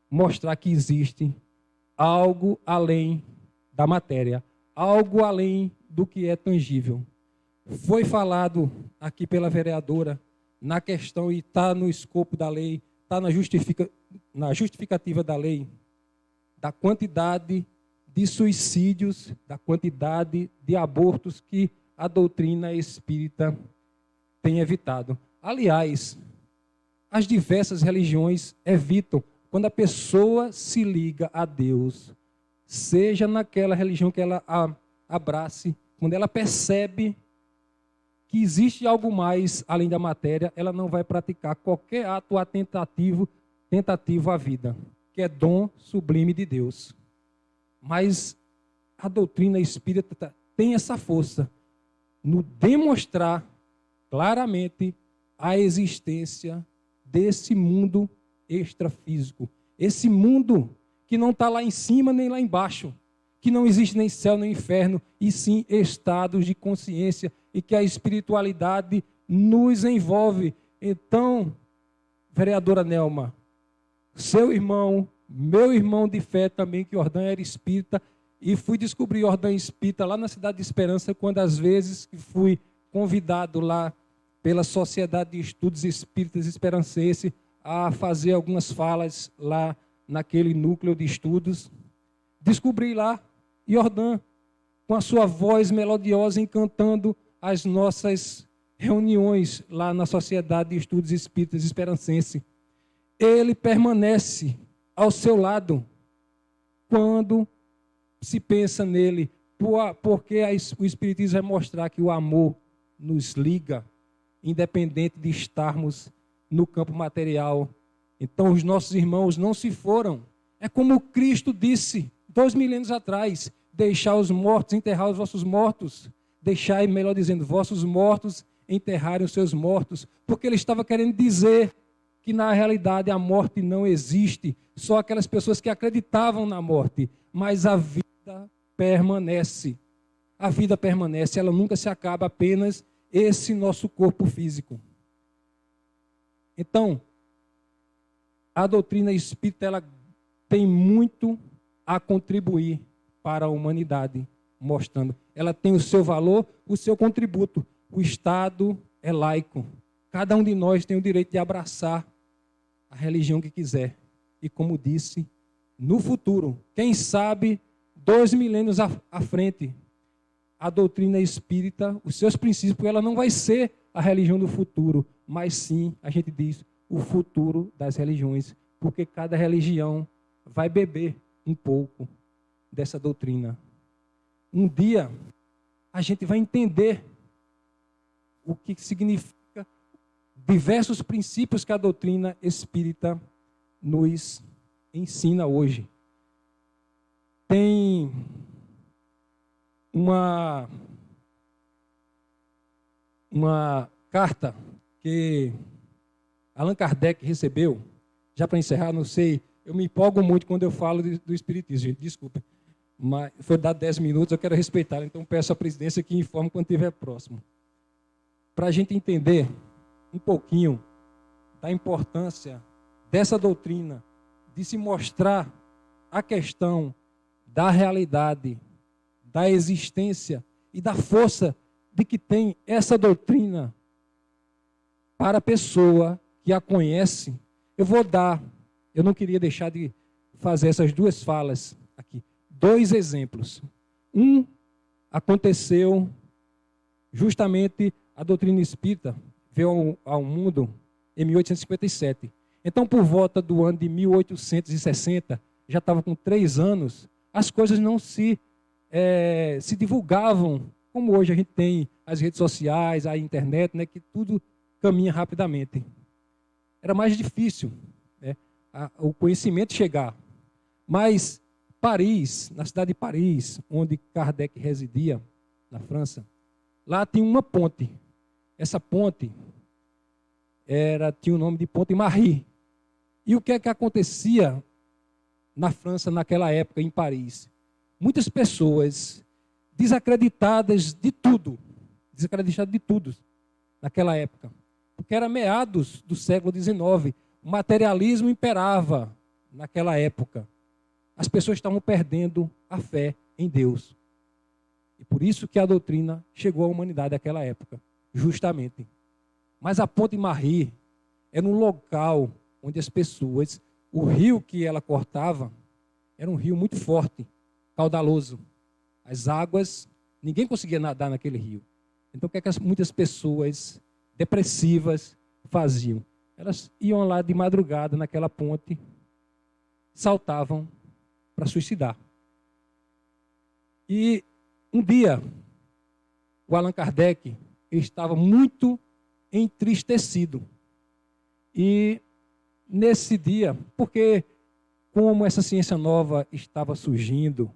mostrar que existe algo além da matéria, algo além do que é tangível. Foi falado aqui pela vereadora na questão, e está no escopo da lei, está na justificativa da lei, da quantidade de suicídios, da quantidade de abortos que a doutrina espírita tem evitado. Aliás, as diversas religiões evitam, quando a pessoa se liga a Deus, seja naquela religião que ela abrace, quando ela percebe que existe algo mais além da matéria, ela não vai praticar qualquer ato tentativo à vida, que é dom sublime de Deus. Mas a doutrina espírita tem essa força no demonstrar claramente a existência desse mundo extrafísico, esse mundo que não está lá em cima nem lá embaixo, que não existe nem céu nem inferno, e sim estados de consciência, e que a espiritualidade nos envolve. Então, vereadora Nelma, seu irmão, meu irmão de fé também, que Jordão era espírita, e fui descobrir Jordão espírita lá na Cidade de Esperança, quando às vezes que fui convidado lá pela Sociedade de Estudos Espíritas Esperancense a fazer algumas falas lá naquele núcleo de estudos. Descobri lá Jordão, com a sua voz melodiosa, encantando as nossas reuniões lá na Sociedade de Estudos Espíritas Esperancense. Ele permanece ao seu lado quando se pensa nele, porque o Espiritismo vai mostrar que o amor nos liga, independente de estarmos no campo material. Então, os nossos irmãos não se foram. É como Cristo disse 2 milênios atrás: deixar os mortos enterrar os vossos mortos. Deixai, melhor dizendo, vossos mortos enterrarem os seus mortos. Porque ele estava querendo dizer que na realidade a morte não existe, só aquelas pessoas que acreditavam na morte, mas a vida permanece. A vida permanece, ela nunca se acaba, apenas esse nosso corpo físico. Então, a doutrina espírita, ela tem muito a contribuir para a humanidade, mostrando. Ela tem o seu valor, o seu contributo. O Estado é laico. Cada um de nós tem o direito de abraçar a religião que quiser. E como disse, no futuro, quem sabe 2 milênios à frente, a doutrina espírita, os seus princípios, ela não vai ser a religião do futuro, mas sim, a gente diz, o futuro das religiões, porque cada religião vai beber um pouco dessa doutrina. Um dia, a gente vai entender o que significa diversos princípios que a doutrina espírita nos ensina hoje. Tem uma carta que Allan Kardec recebeu, já para encerrar, não sei, eu me empolgo muito quando eu falo do Espiritismo, gente, desculpa, mas foi dado 10 minutos, eu quero respeitar, então peço à presidência que informe quando estiver próximo. Para a gente entender um pouquinho da importância dessa doutrina, de se mostrar a questão da realidade, da existência e da força de que tem essa doutrina para a pessoa que a conhece. Eu não queria deixar de fazer essas 2 falas aqui. 2 exemplos. Um aconteceu justamente, a doutrina espírita veio ao mundo em 1857. Então, por volta do ano de 1860, já estava com 3 anos, as coisas não se divulgavam, como hoje a gente tem as redes sociais, a internet, né, que tudo caminha rapidamente. Era mais difícil, né, o conhecimento chegar. Mas Paris, na cidade de Paris, onde Kardec residia, na França, lá tinha uma ponte. Essa ponte tinha o nome de Ponte Marie. E o que é que acontecia na França naquela época, em Paris? Muitas pessoas desacreditadas de tudo naquela época, porque era meados do século XIX, o materialismo imperava naquela época. As pessoas estavam perdendo a fé em Deus. E por isso que a doutrina chegou à humanidade naquela época, justamente. Mas a Ponte Marie era um local onde as pessoas, o rio que ela cortava, era um rio muito forte, caudaloso. As águas, ninguém conseguia nadar naquele rio. Então, o que é que muitas pessoas depressivas faziam? Elas iam lá de madrugada naquela ponte, saltavam para suicidar. E um dia, o Allan Kardec estava muito entristecido. E nesse dia, porque como essa ciência nova estava surgindo,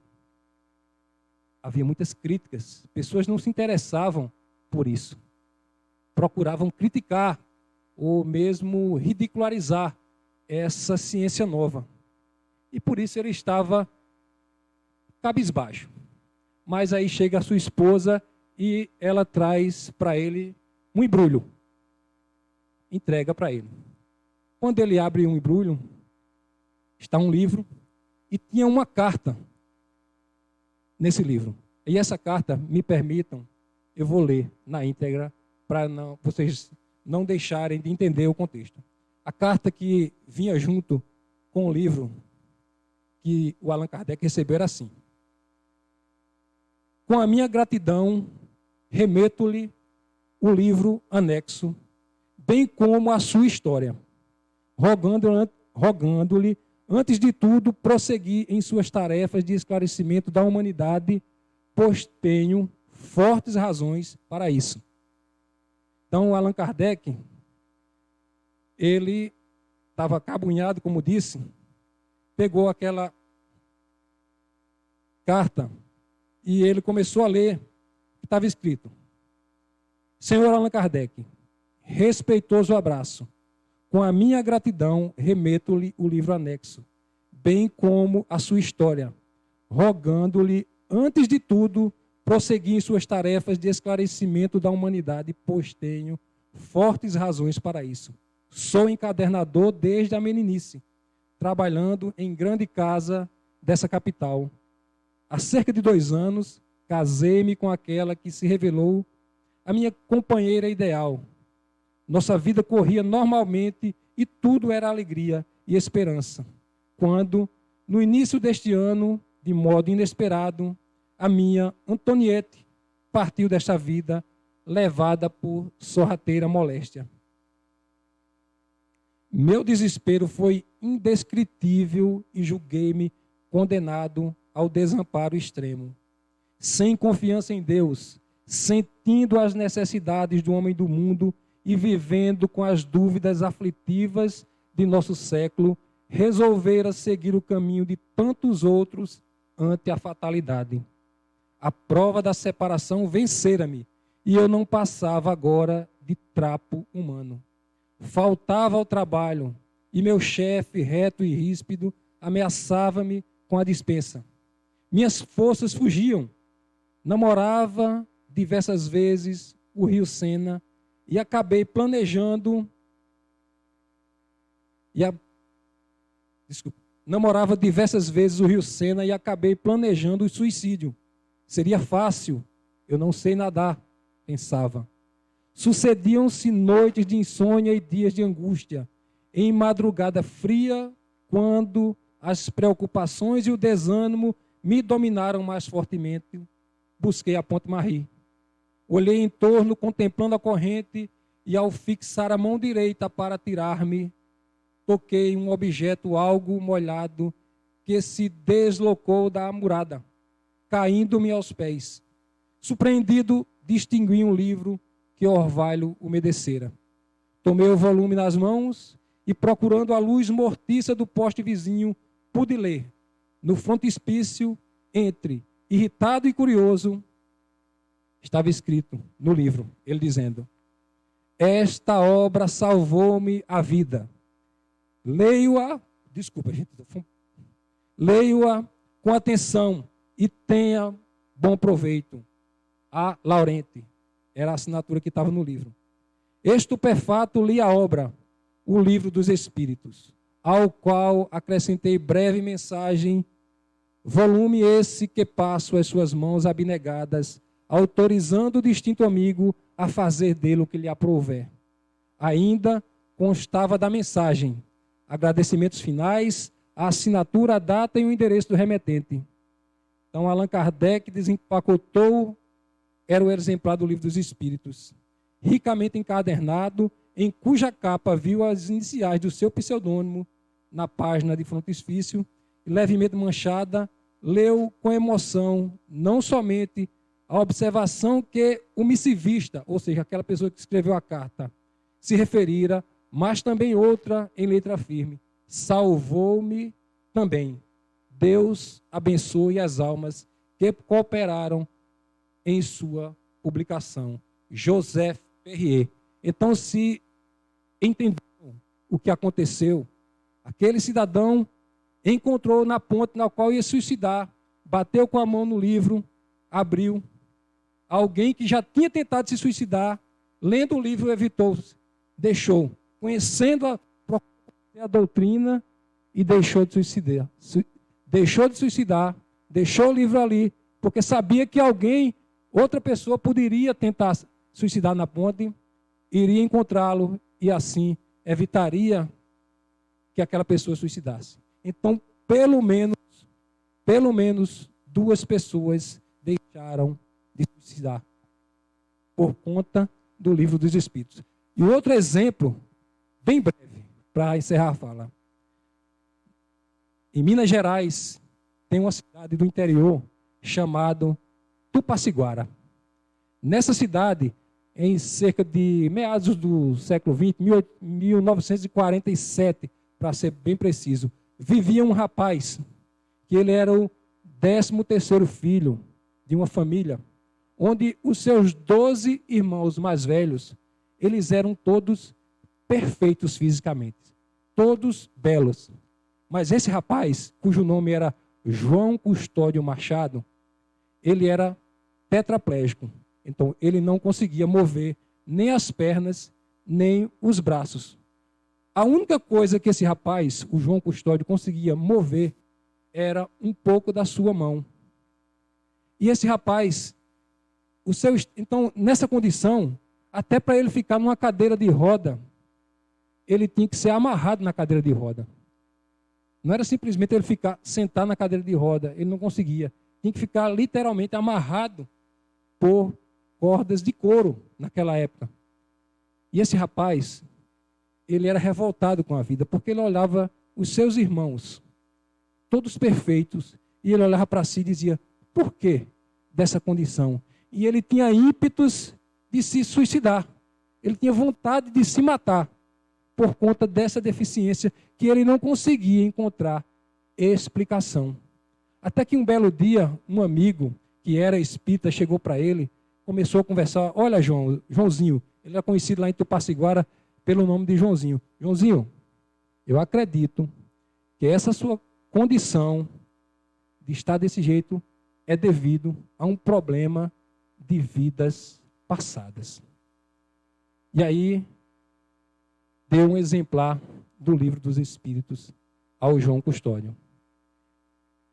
havia muitas críticas. Pessoas não se interessavam por isso. Procuravam criticar ou mesmo ridicularizar essa ciência nova. E por isso ele estava cabisbaixo. Mas aí chega a sua esposa e ela traz para ele um embrulho. Entrega para ele. Quando ele abre um embrulho, está um livro e tinha uma carta nesse livro. E essa carta, me permitam, eu vou ler na íntegra para vocês não deixarem de entender o contexto. A carta que vinha junto com o livro que o Allan Kardec recebeu era assim: com a minha gratidão, remeto-lhe o livro anexo, bem como a sua história, rogando-lhe, antes de tudo, prosseguir em suas tarefas de esclarecimento da humanidade, pois tenho fortes razões para isso. Então, o Allan Kardec, ele estava acabunhado, como disse, pegou aquela carta e ele começou a ler. Estava escrito: Senhor Allan Kardec, respeitoso abraço. Com a minha gratidão, remeto-lhe o livro anexo, bem como a sua história, rogando-lhe, antes de tudo, prosseguir em suas tarefas de esclarecimento da humanidade, pois tenho fortes razões para isso. Sou encadernador desde a meninice, trabalhando em grande casa dessa capital. Há cerca de 2 anos, casei-me com aquela que se revelou a minha companheira ideal. Nossa vida corria normalmente e tudo era alegria e esperança. Quando, no início deste ano, de modo inesperado, a minha Antoniette partiu desta vida, levada por sorrateira moléstia. Meu desespero foi indescritível e julguei-me condenado ao desamparo extremo. Sem confiança em Deus, sentindo as necessidades do homem do mundo e vivendo com as dúvidas aflitivas de nosso século, resolvera seguir o caminho de tantos outros ante a fatalidade. A prova da separação vencera-me e eu não passava agora de trapo humano. Faltava ao trabalho e meu chefe, reto e ríspido, ameaçava-me com a dispensa. Minhas forças fugiam. Namorava diversas vezes o Rio Sena e acabei planejando namorava diversas vezes o Rio Sena e acabei planejando o suicídio. Seria fácil, eu não sei nadar, pensava. Sucediam-se noites de insônia e dias de angústia. Em madrugada fria, quando as preocupações e o desânimo me dominaram mais fortemente, busquei a Ponte Marie. Olhei em torno, contemplando a corrente, e ao fixar a mão direita para tirar-me, toquei um objeto algo molhado que se deslocou da amurada, caindo-me aos pés. Surpreendido, distingui um livro que o orvalho umedecera. Tomei o volume nas mãos e, procurando a luz mortiça do poste vizinho, pude ler, no frontispício, entre irritado e curioso, estava escrito no livro, ele dizendo: esta obra salvou-me a vida. Leio-a com atenção e tenha bom proveito. A Laurente, era a assinatura que estava no livro. Estupefato, li a obra, o livro dos Espíritos, ao qual acrescentei breve mensagem, volume esse que passo às suas mãos abnegadas, autorizando o distinto amigo a fazer dele o que lhe aprouver. Ainda constava da mensagem agradecimentos finais, a assinatura, a data e o endereço do remetente. Então, Allan Kardec desempacotou, era o exemplar do Livro dos Espíritos, ricamente encadernado, em cuja capa viu as iniciais do seu pseudônimo na página de frontispício, levemente manchada, leu com emoção, não somente a observação que o missivista, ou seja, aquela pessoa que escreveu a carta, se referira, mas também outra em letra firme: salvou-me também. Deus abençoe as almas que cooperaram em sua publicação. Joseph Perrier. Então, se entenderam o que aconteceu, aquele cidadão encontrou na ponte na qual ia suicidar, bateu com a mão no livro, abriu. Alguém que já tinha tentado se suicidar, lendo o livro, evitou-se, deixou, conhecendo a doutrina, e deixou de suicidar. Deixou o livro ali, porque sabia que alguém, outra pessoa, poderia tentar suicidar na ponte, iria encontrá-lo e assim evitaria que aquela pessoa suicidasse. Então, pelo menos 2 pessoas deixaram de suicidar por conta do Livro dos Espíritos. E outro exemplo, bem breve, para encerrar a fala. Em Minas Gerais, tem uma cidade do interior chamada Tupaciguara. Nessa cidade, em cerca de meados do século XX, 1947, para ser bem preciso, vivia um rapaz, que ele era o 13º filho de uma família, onde os seus 12 irmãos mais velhos, eles eram todos perfeitos fisicamente, todos belos. Mas esse rapaz, cujo nome era João Custódio Machado, ele era tetraplégico. Então, ele não conseguia mover nem as pernas, nem os braços. A única coisa que esse rapaz, o João Custódio, conseguia mover era um pouco da sua mão. E esse rapaz, então, nessa condição, até para ele ficar numa cadeira de roda, ele tinha que ser amarrado na cadeira de roda. Não era simplesmente ele ficar sentado na cadeira de roda, ele não conseguia. Tinha que ficar literalmente amarrado por cordas de couro naquela época. E esse rapaz, ele era revoltado com a vida, porque ele olhava os seus irmãos, todos perfeitos, e ele olhava para si e dizia, por que dessa condição? E ele tinha ímpetos de se suicidar. Ele tinha vontade de se matar por conta dessa deficiência que ele não conseguia encontrar explicação. Até que um belo dia, um amigo que era espírita chegou para ele, começou a conversar, olha Joãozinho, ele era conhecido lá em Tupaciguara pelo nome de Joãozinho. Joãozinho, eu acredito que essa sua condição de estar desse jeito é devido a um problema de vidas passadas. E aí, deu um exemplar do Livro dos Espíritos ao João Custódio.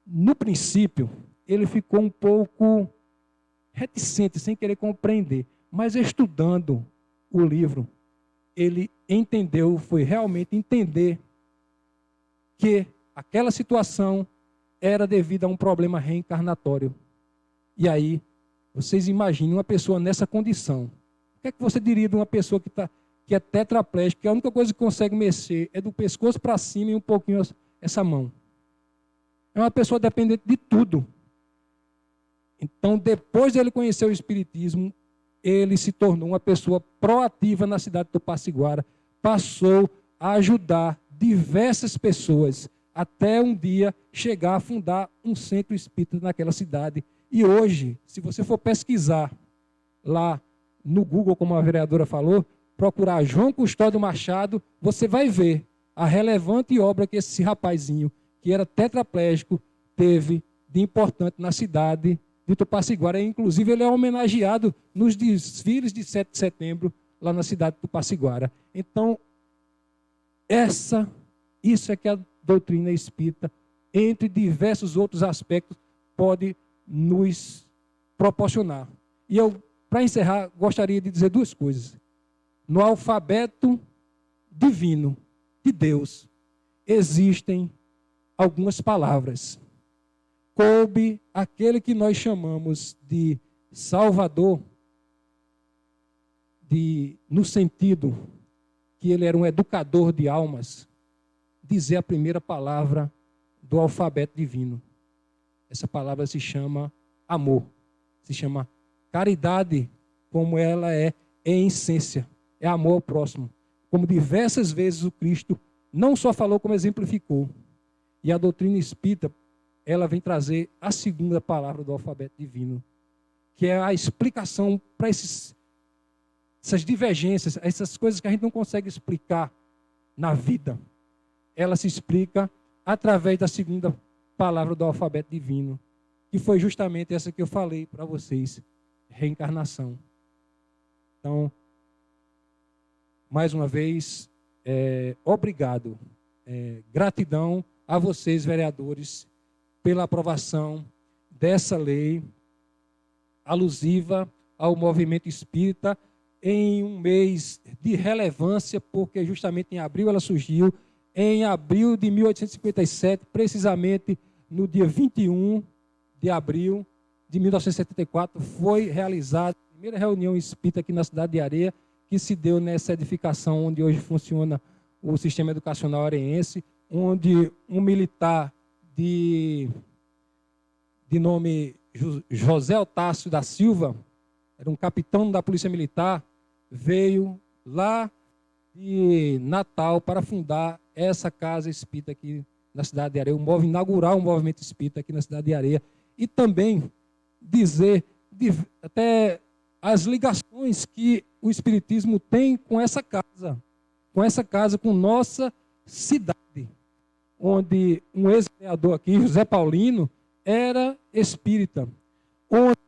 No princípio, ele ficou um pouco reticente, sem querer compreender, mas estudando o livro, ele entendeu, foi realmente entender que aquela situação era devido a um problema reencarnatório. E aí, vocês imaginem uma pessoa nessa condição. O que é que você diria de uma pessoa que é tetraplégica, que a única coisa que consegue mexer é do pescoço para cima e um pouquinho essa mão? É uma pessoa dependente de tudo. Então, depois de ele conhecer o Espiritismo, ele se tornou uma pessoa proativa na cidade de Tupaciguara, passou a ajudar diversas pessoas, até um dia chegar a fundar um centro espírita naquela cidade. E hoje, se você for pesquisar lá no Google, como a vereadora falou, procurar João Custódio Machado, você vai ver a relevante obra que esse rapazinho, que era tetraplégico, teve de importante na cidade de Tupaciguara. Inclusive, ele é homenageado nos desfiles de 7 de setembro, lá na cidade de Tupaciguara. Então, isso é que a doutrina espírita, entre diversos outros aspectos, pode nos proporcionar. E eu, para encerrar, gostaria de dizer duas coisas. No alfabeto divino de Deus, existem algumas palavras. Coube aquele que nós chamamos de Salvador, no sentido que ele era um educador de almas, dizer a primeira palavra do alfabeto divino. Essa palavra se chama amor, se chama caridade, como ela é em essência, é amor ao próximo. Como diversas vezes o Cristo não só falou, como exemplificou. E a doutrina espírita, ela vem trazer a segunda palavra do alfabeto divino, que é a explicação para essas divergências, essas coisas que a gente não consegue explicar na vida. Ela se explica através da segunda palavra do alfabeto divino, que foi justamente essa que eu falei para vocês, reencarnação. Então, mais uma vez, obrigado, gratidão a vocês, vereadores, pela aprovação dessa lei alusiva ao movimento espírita em um mês de relevância, porque justamente em abril ela surgiu, em abril de 1857, precisamente no dia 21 de abril de 1974, foi realizada a primeira reunião espírita aqui na cidade de Areia, que se deu nessa edificação onde hoje funciona o sistema educacional areense, onde um militar de nome José Otácio da Silva, era um capitão da Polícia Militar, veio lá de Natal para fundar essa casa espírita aqui na cidade de Areia, inaugurar um movimento espírita aqui na cidade de Areia, e também dizer até as ligações que o espiritismo tem com essa casa, com essa casa, com nossa cidade, onde um ex-vereador aqui, José Paulino, era espírita, onde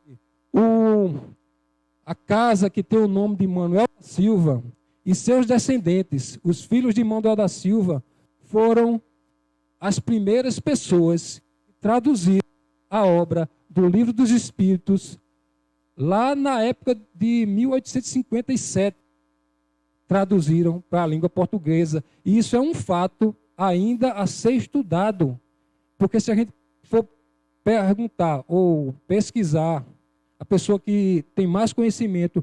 a casa que tem o nome de Manuel da Silva e seus descendentes, os filhos de Manuel da Silva, foram as primeiras pessoas que traduziram a obra do Livro dos Espíritos lá na época de 1857. Traduziram para a língua portuguesa. E isso é um fato ainda a ser estudado. Porque se a gente for perguntar ou pesquisar, a pessoa que tem mais conhecimento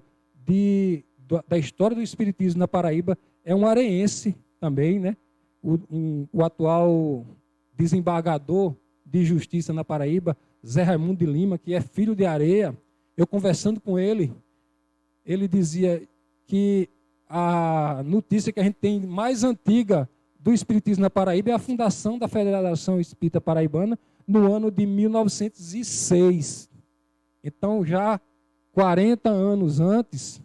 da história do Espiritismo na Paraíba é um areense também, né? O atual desembargador de Justiça na Paraíba, Zé Raimundo de Lima, que é filho de Areia. Eu conversando com ele, ele dizia que a notícia que a gente tem mais antiga do Espiritismo na Paraíba é a fundação da Federação Espírita Paraibana no ano de 1906. Então, já 40 anos antes,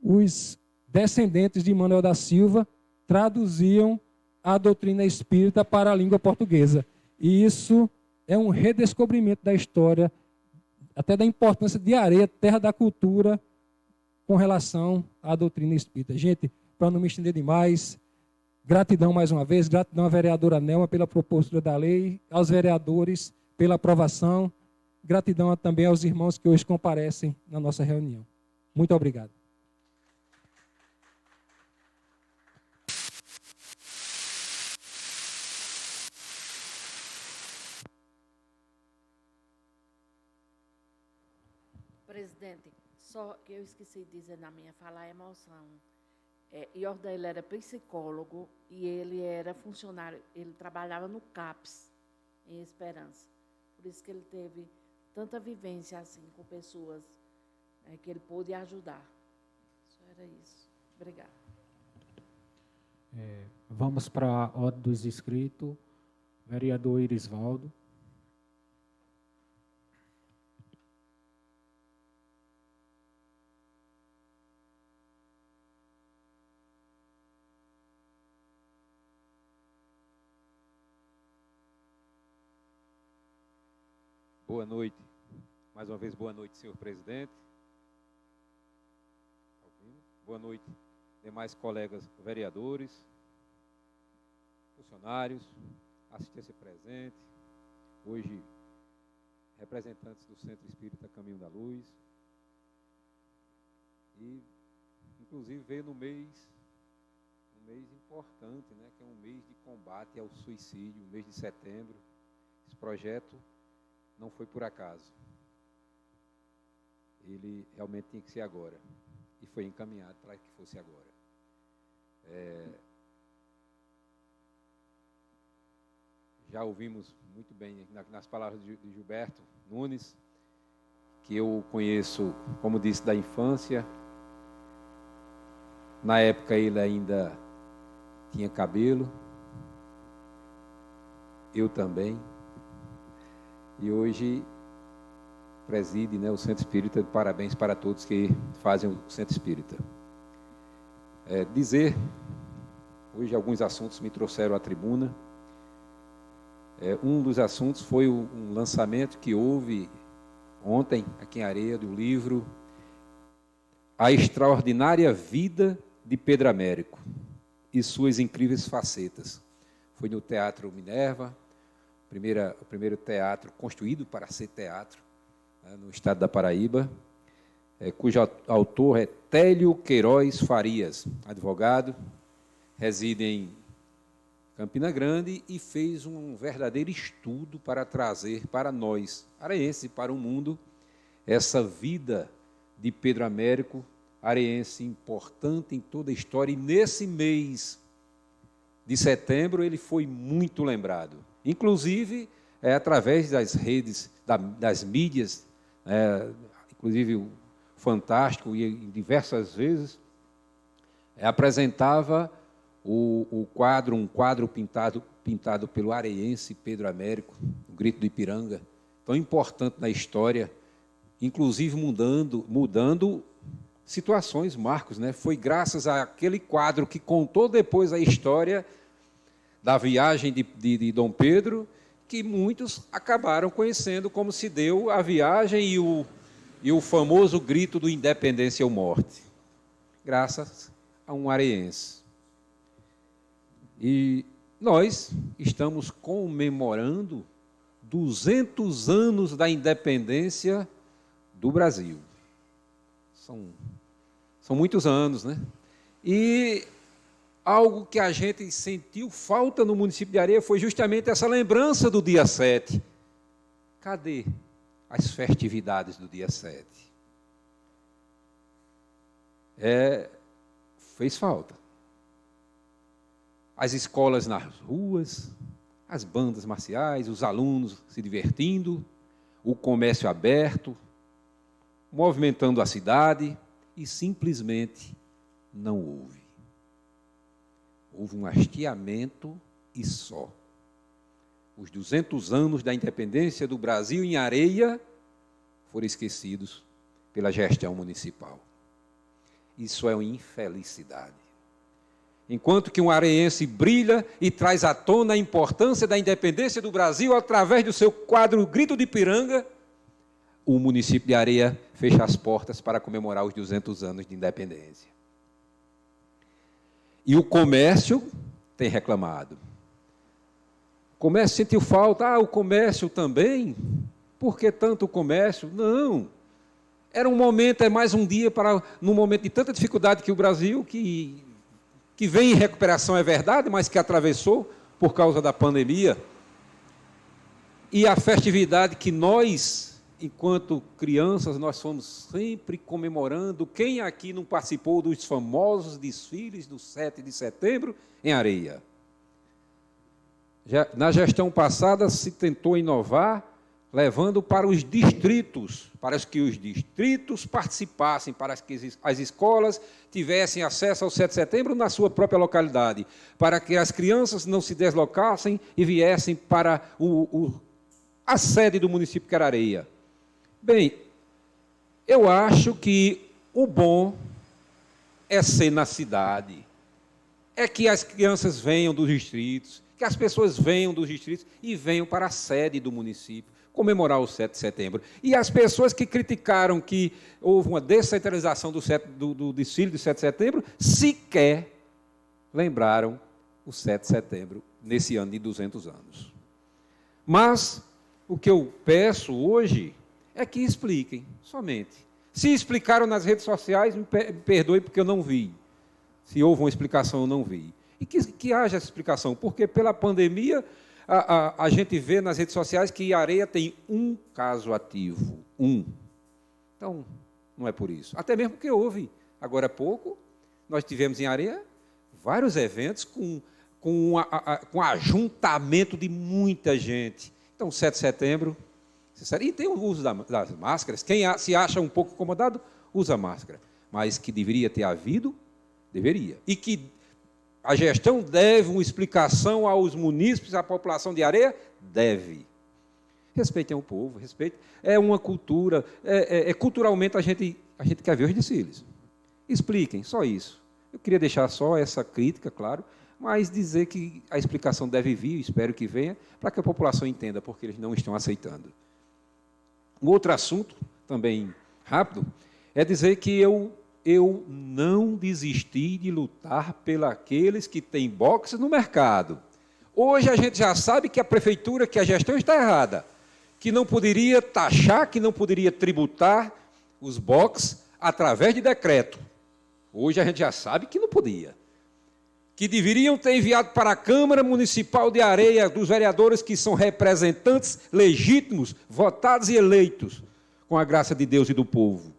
os descendentes de Manuel da Silva traduziam a doutrina espírita para a língua portuguesa. E isso é um redescobrimento da história, até da importância de Areia, terra da cultura, com relação à doutrina espírita. Gente, para não me estender demais, gratidão mais uma vez, gratidão à vereadora Nelma pela propositura da lei, aos vereadores pela aprovação, gratidão também aos irmãos que hoje comparecem na nossa reunião. Muito obrigado. Presidente, só que eu esqueci de dizer na minha fala a emoção. Jordan, ele era psicólogo e ele era funcionário, ele trabalhava no CAPS, em Esperança. Por isso que ele teve tanta vivência assim com pessoas que ele pôde ajudar. Só era isso. Obrigada. Vamos para a ordem dos inscritos. Vereador Irisvaldo. Boa noite. Mais uma vez, boa noite, senhor presidente. Boa noite, demais colegas vereadores, funcionários, assistência presente, hoje representantes do Centro Espírita Caminho da Luz. E, inclusive, veio um mês importante, né, que é um mês de combate ao suicídio, um mês de setembro. Esse projeto não foi por acaso. Ele realmente tinha que ser agora. E foi encaminhado para que fosse agora. Já ouvimos muito bem nas palavras de Gilberto Nunes, que eu conheço, como disse, da infância. Na época ele ainda tinha cabelo. Eu também. E hoje preside, né, o Centro Espírita. Parabéns para todos que fazem o Centro Espírita. Dizer, hoje alguns assuntos me trouxeram à tribuna. Um dos assuntos foi um lançamento que houve ontem, aqui em Areia, do livro A Extraordinária Vida de Pedro Américo e Suas Incríveis Facetas. Foi no Teatro Minerva, o primeiro teatro construído para ser teatro, né, no estado da Paraíba, cujo autor é Télio Queiroz Farias, advogado, reside em Campina Grande e fez um verdadeiro estudo para trazer para nós, areense, para o mundo, essa vida de Pedro Américo, areense importante em toda a história. E nesse mês de setembro ele foi muito lembrado. Inclusive, através das redes, das mídias, inclusive o Fantástico, e diversas vezes, apresentava um quadro pintado pelo areense Pedro Américo, o Grito do Ipiranga, tão importante na história, inclusive mudando situações, Marcos, né? Foi graças àquele quadro que contou depois a história da viagem de Dom Pedro, que muitos acabaram conhecendo como se deu a viagem e o famoso grito do independência ou morte, graças a um areense. E nós estamos comemorando 200 anos da independência do Brasil. São muitos anos, né? E algo que a gente sentiu falta no município de Areia foi justamente essa lembrança do dia 7. Cadê as festividades do dia 7? Fez falta. As escolas nas ruas, as bandas marciais, os alunos se divertindo, o comércio aberto, movimentando a cidade, e simplesmente não houve. Houve um hasteamento e só. Os 200 anos da independência do Brasil em Areia foram esquecidos pela gestão municipal. Isso é uma infelicidade. Enquanto que um areense brilha e traz à tona a importância da independência do Brasil através do seu quadro Grito de Ipiranga, o município de Areia fecha as portas para comemorar os 200 anos de independência. E o comércio tem reclamado. O comércio sentiu falta. O comércio também? Por que tanto o comércio? Não. Era um momento, é mais um dia para, num momento de tanta dificuldade que o Brasil, que vem em recuperação, é verdade, mas que atravessou por causa da pandemia. E a festividade que nós, enquanto crianças, nós fomos sempre comemorando. Quem aqui não participou dos famosos desfiles do 7 de setembro em Areia? Na gestão passada se tentou inovar, levando para os distritos, para que os distritos participassem, para que as escolas tivessem acesso ao 7 de setembro na sua própria localidade, para que as crianças não se deslocassem e viessem para a sede do município que era Areia. Bem, eu acho que o bom é ser na cidade, é que as crianças venham dos distritos, que as pessoas venham dos distritos e venham para a sede do município, comemorar o 7 de setembro. E as pessoas que criticaram que houve uma descentralização do desfile do 7 de setembro, sequer lembraram o 7 de setembro nesse ano de 200 anos. Mas o que eu peço hoje é que expliquem, somente. Se explicaram nas redes sociais, me perdoe porque eu não vi. Se houve uma explicação, eu não vi. E que haja essa explicação, porque pela pandemia a gente vê nas redes sociais que Areia tem um caso ativo, um. Então, não é por isso. Até mesmo porque houve, agora há pouco, nós tivemos em Areia vários eventos com ajuntamento de muita gente. Então, 7 de setembro, e tem o uso das máscaras. Quem se acha um pouco incomodado, usa máscara. Mas que deveria ter havido, deveria. E que a gestão deve uma explicação aos munícipes, à população de Areia? Deve. Respeitem o povo, respeitem. É uma cultura, culturalmente a gente quer ver os desfiles. Expliquem, só isso. Eu queria deixar só essa crítica, claro, mas dizer que a explicação deve vir, espero que venha, para que a população entenda, porque eles não estão aceitando. Um outro assunto, também rápido, é dizer que eu não desisti de lutar pelos que têm boxe no mercado. Hoje a gente já sabe que a prefeitura, que a gestão está errada, que não poderia taxar, que não poderia tributar os boxes através de decreto. Hoje a gente já sabe que não podia. Que deveriam ter enviado para a Câmara Municipal de Areia, dos vereadores que são representantes legítimos, votados e eleitos, com a graça de Deus e do povo.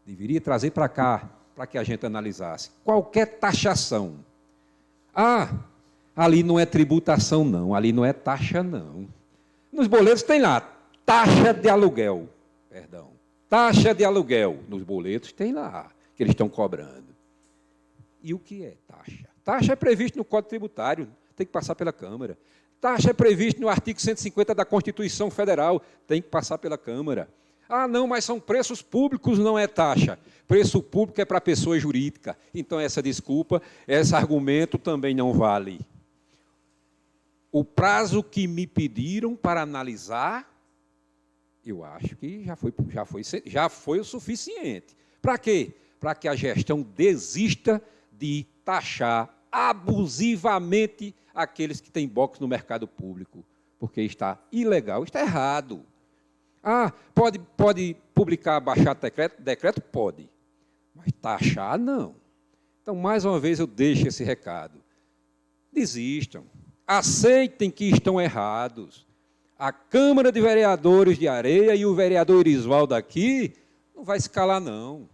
Deveria trazer para cá, para que a gente analisasse. Qualquer taxação. Ali não é tributação, não. Ali não é taxa, não. Nos boletos tem lá, taxa de aluguel. Perdão. Taxa de aluguel. Nos boletos tem lá, que eles estão cobrando. E o que é taxa? Taxa é previsto no Código Tributário, tem que passar pela Câmara. Taxa é previsto no artigo 150 da Constituição Federal, tem que passar pela Câmara. Ah, não, mas são preços públicos, não é taxa. Preço público é para pessoa jurídica. Então, essa desculpa, esse argumento também não vale. O prazo que me pediram para analisar, eu acho que já foi o suficiente. Para quê? Para que a gestão desista de taxar abusivamente aqueles que têm box no mercado público, porque está ilegal, está errado. Ah, pode publicar, baixar decreto? Pode, mas taxar, não. Então, mais uma vez, eu deixo esse recado. Desistam, aceitem que estão errados. A Câmara de Vereadores de Areia e o vereador Irisvaldo aqui não vai se calar, não.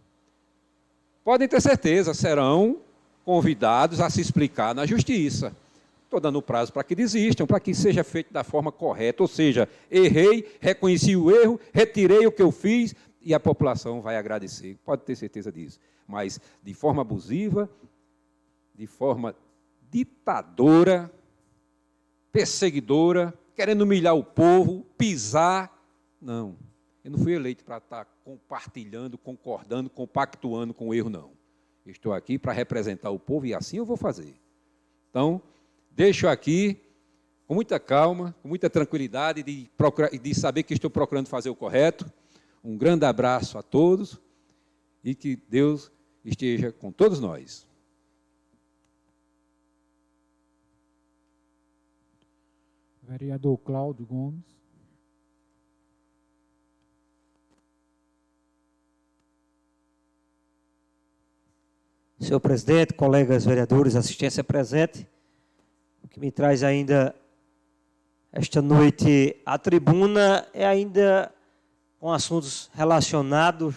Podem ter certeza, serão convidados a se explicar na justiça. Estou dando prazo para que desistam, para que seja feito da forma correta, ou seja, errei, reconheci o erro, retirei o que eu fiz e a população vai agradecer, pode ter certeza disso. Mas de forma abusiva, de forma ditadora, perseguidora, querendo humilhar o povo, pisar, não. Eu não fui eleito para estar compartilhando, concordando, compactuando com o erro, não. Eu estou aqui para representar o povo e assim eu vou fazer. Então, deixo aqui, com muita calma, com muita tranquilidade, de saber que estou procurando fazer o correto. Um grande abraço a todos e que Deus esteja com todos nós. Vereador Cláudio Gomes. Senhor presidente, colegas vereadores, assistência presente, o que me traz ainda esta noite à tribuna é ainda com assuntos relacionados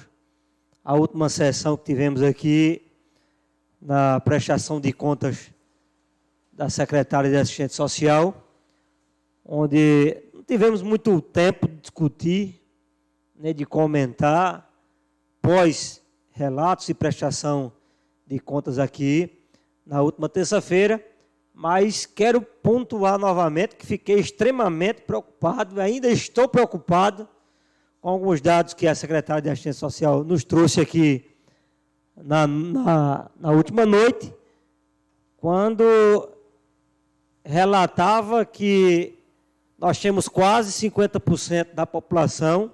à última sessão que tivemos aqui na prestação de contas da secretária de Assistência Social, onde não tivemos muito tempo de discutir, né, de comentar, pós-relatos e prestação de contas aqui na última terça-feira, mas quero pontuar novamente que fiquei extremamente preocupado, ainda estou preocupado com alguns dados que a secretária de Assistência Social nos trouxe aqui na última noite, quando relatava que nós temos quase 50% da população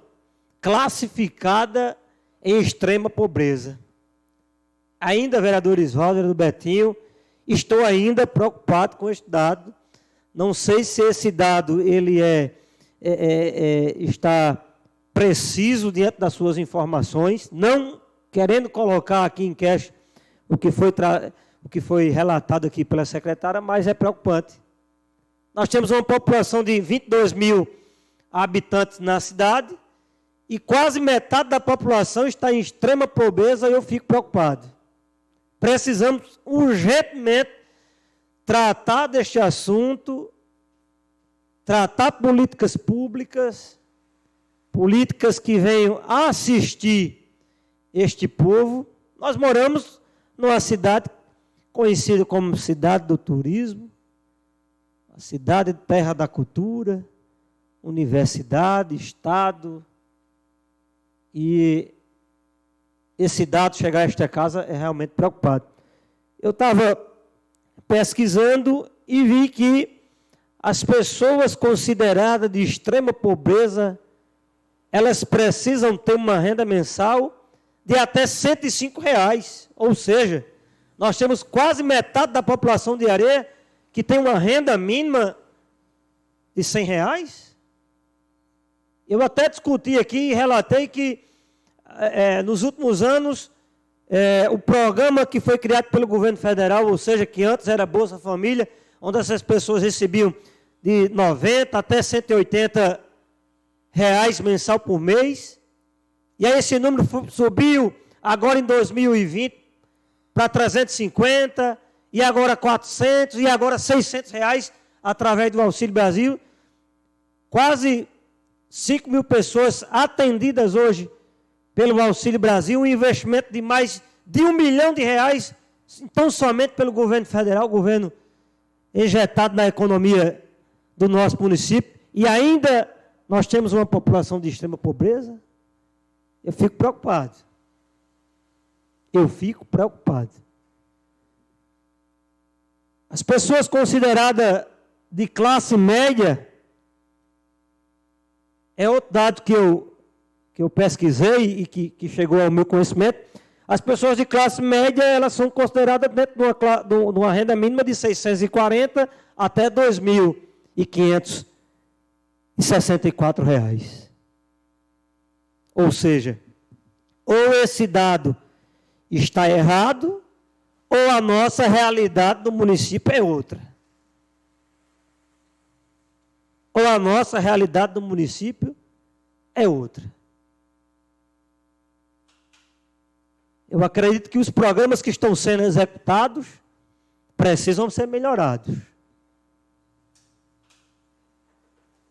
classificada em extrema pobreza. Ainda, vereador Irisvaldo, vereador Betinho, estou ainda preocupado com este dado. Não sei se esse dado ele está preciso diante das suas informações, não querendo colocar aqui em queixa o que foi relatado aqui pela secretária, mas é preocupante. Nós temos uma população de 22 mil habitantes na cidade e quase metade da população está em extrema pobreza e eu fico preocupado. Precisamos urgentemente tratar deste assunto, tratar políticas públicas, políticas que venham assistir este povo. Nós moramos numa cidade conhecida como cidade do turismo, a cidade de terra da cultura, universidade, estado, e esse dado chegar a esta casa é realmente preocupante. Eu estava pesquisando e vi que as pessoas consideradas de extrema pobreza, elas precisam ter uma renda mensal de até R$ 105, ou seja, nós temos quase metade da população de Areia que tem uma renda mínima de R$ 100. Eu até discuti aqui e relatei que nos últimos anos, o programa que foi criado pelo governo federal, ou seja, que antes era Bolsa Família, onde essas pessoas recebiam de 90 até 180 reais mensal por mês, e aí esse número subiu agora em 2020 para 350, e agora 400, e agora 600 reais através do Auxílio Brasil. Quase 5 mil pessoas atendidas hoje pelo Auxílio Brasil, um investimento de mais de R$1 milhão, então somente pelo governo federal, governo injetado na economia do nosso município, e ainda nós temos uma população de extrema pobreza. Eu fico preocupado. Eu fico preocupado. As pessoas consideradas de classe média, é outro dado que eu pesquisei e que chegou ao meu conhecimento. As pessoas de classe média, elas são consideradas dentro de uma renda mínima de 640 até R$ 2.564. Ou seja, ou esse dado está errado, ou a nossa realidade do município é outra. Ou a nossa realidade do município é outra. Eu acredito que os programas que estão sendo executados precisam ser melhorados.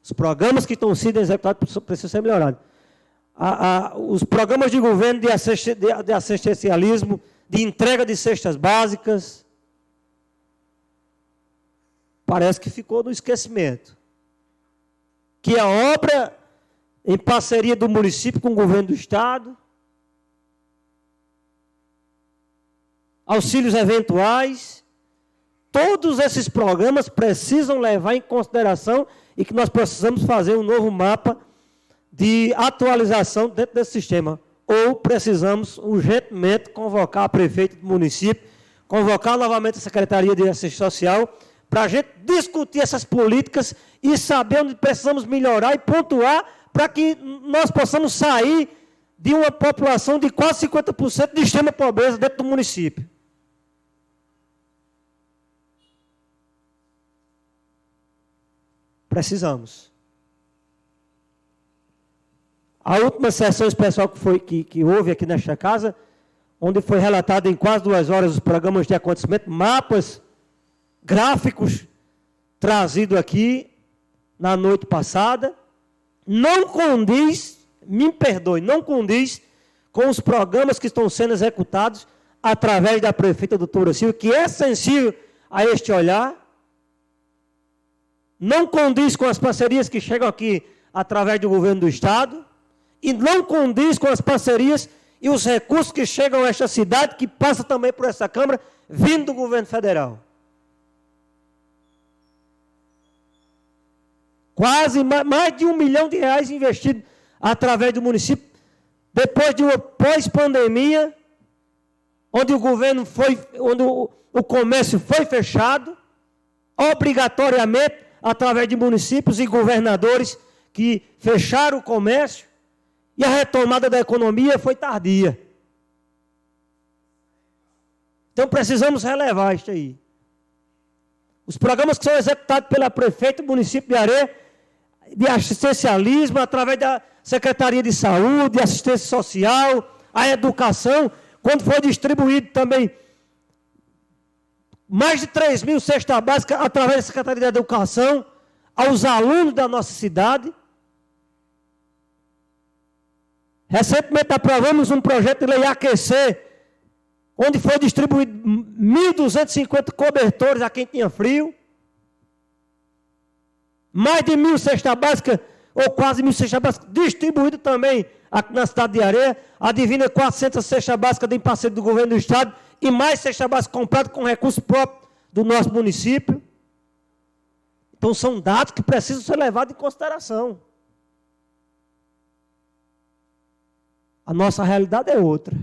Os programas que estão sendo executados precisam ser melhorados. Os programas de governo de assistencialismo, de entrega de cestas básicas, parece que ficou no esquecimento. Que a obra, em parceria do município com o governo do estado, auxílios eventuais, todos esses programas precisam levar em consideração e que nós precisamos fazer um novo mapa de atualização dentro desse sistema. Ou precisamos urgentemente convocar a prefeita do município, convocar novamente a Secretaria de Assistência Social, para a gente discutir essas políticas e saber onde precisamos melhorar e pontuar para que nós possamos sair de uma população de quase 50% de extrema pobreza dentro do município. Precisamos. A última sessão especial que houve aqui nesta casa, onde foi relatado em quase 2 horas os programas de acontecimento, mapas, gráficos, trazido aqui na noite passada, não condiz, me perdoe, não condiz com os programas que estão sendo executados através da prefeita doutora Silvia, que é sensível a este olhar, não condiz com as parcerias que chegam aqui através do governo do estado, e não condiz com as parcerias e os recursos que chegam a esta cidade, que passa também por essa Câmara, vindo do governo federal. Quase mais de R$1 milhão investido através do município, depois de uma pós-pandemia, onde o governo onde o comércio foi fechado, obrigatoriamente, através de municípios e governadores que fecharam o comércio, e a retomada da economia foi tardia. Então precisamos relevar isso aí. Os programas que são executados pela prefeita do município de Areia, de assistencialismo, através da Secretaria de Saúde, Assistência Social, a educação, quando foi distribuído também mais de 3.000 cestas básicas através da Secretaria de Educação aos alunos da nossa cidade. Recentemente aprovamos um projeto de lei Aquecer, onde foi distribuído 1.250 cobertores a quem tinha frio, mais de 1.000 cestas básicas, ou quase 1.000 cestas básicas, distribuídas também aqui na cidade de Areia, a divina 400 cestas básicas de parceiro do governo do estado, e mais cestas básicas compradas com recursos próprios do nosso município. Então são dados que precisam ser levados em consideração. A nossa realidade é outra.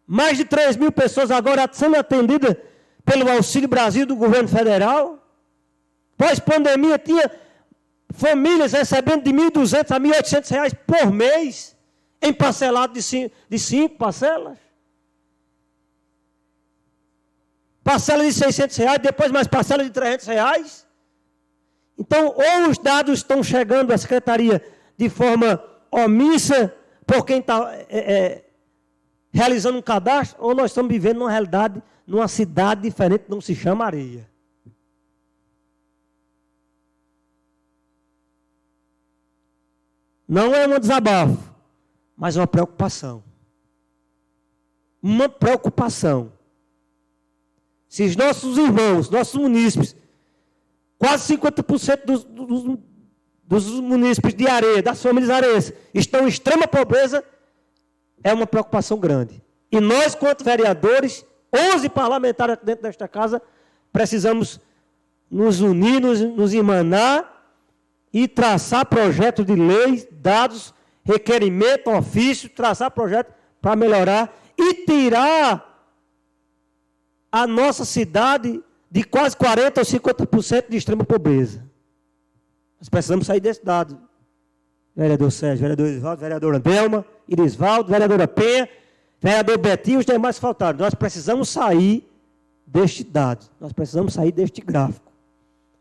Mais de 3.000 pessoas agora sendo atendidas pelo Auxílio Brasil do governo federal. Pós-pandemia, tinha famílias recebendo de R$ 1.200 a R$ 1.800 por mês, em parcelado de 5 parcelas. Parcela de R$ 600, depois mais parcela de R$ 300. Então, ou os dados estão chegando à Secretaria de forma omissa por quem está realizando um cadastro, ou nós estamos vivendo numa realidade, numa cidade diferente, não se chama Areia. Não é um desabafo, mas uma preocupação. Uma preocupação. Se os nossos irmãos, nossos munícipes, quase 50% dos munícipes de Areia, das famílias areienses, estão em extrema pobreza, é uma preocupação grande. E nós, quanto vereadores, 11 parlamentares dentro desta casa, precisamos nos unir, nos irmanar e traçar projetos de lei, dados, requerimento, ofício, traçar projetos para melhorar e tirar a nossa cidade de quase 40% ou 50% de extrema pobreza. Nós precisamos sair desse dado. Vereador Sérgio, vereador Isvaldo, vereadora Delma, Irisvaldo, vereadora Penha, vereador Betinho, os demais faltaram. Nós precisamos sair deste dado. Nós precisamos sair deste gráfico.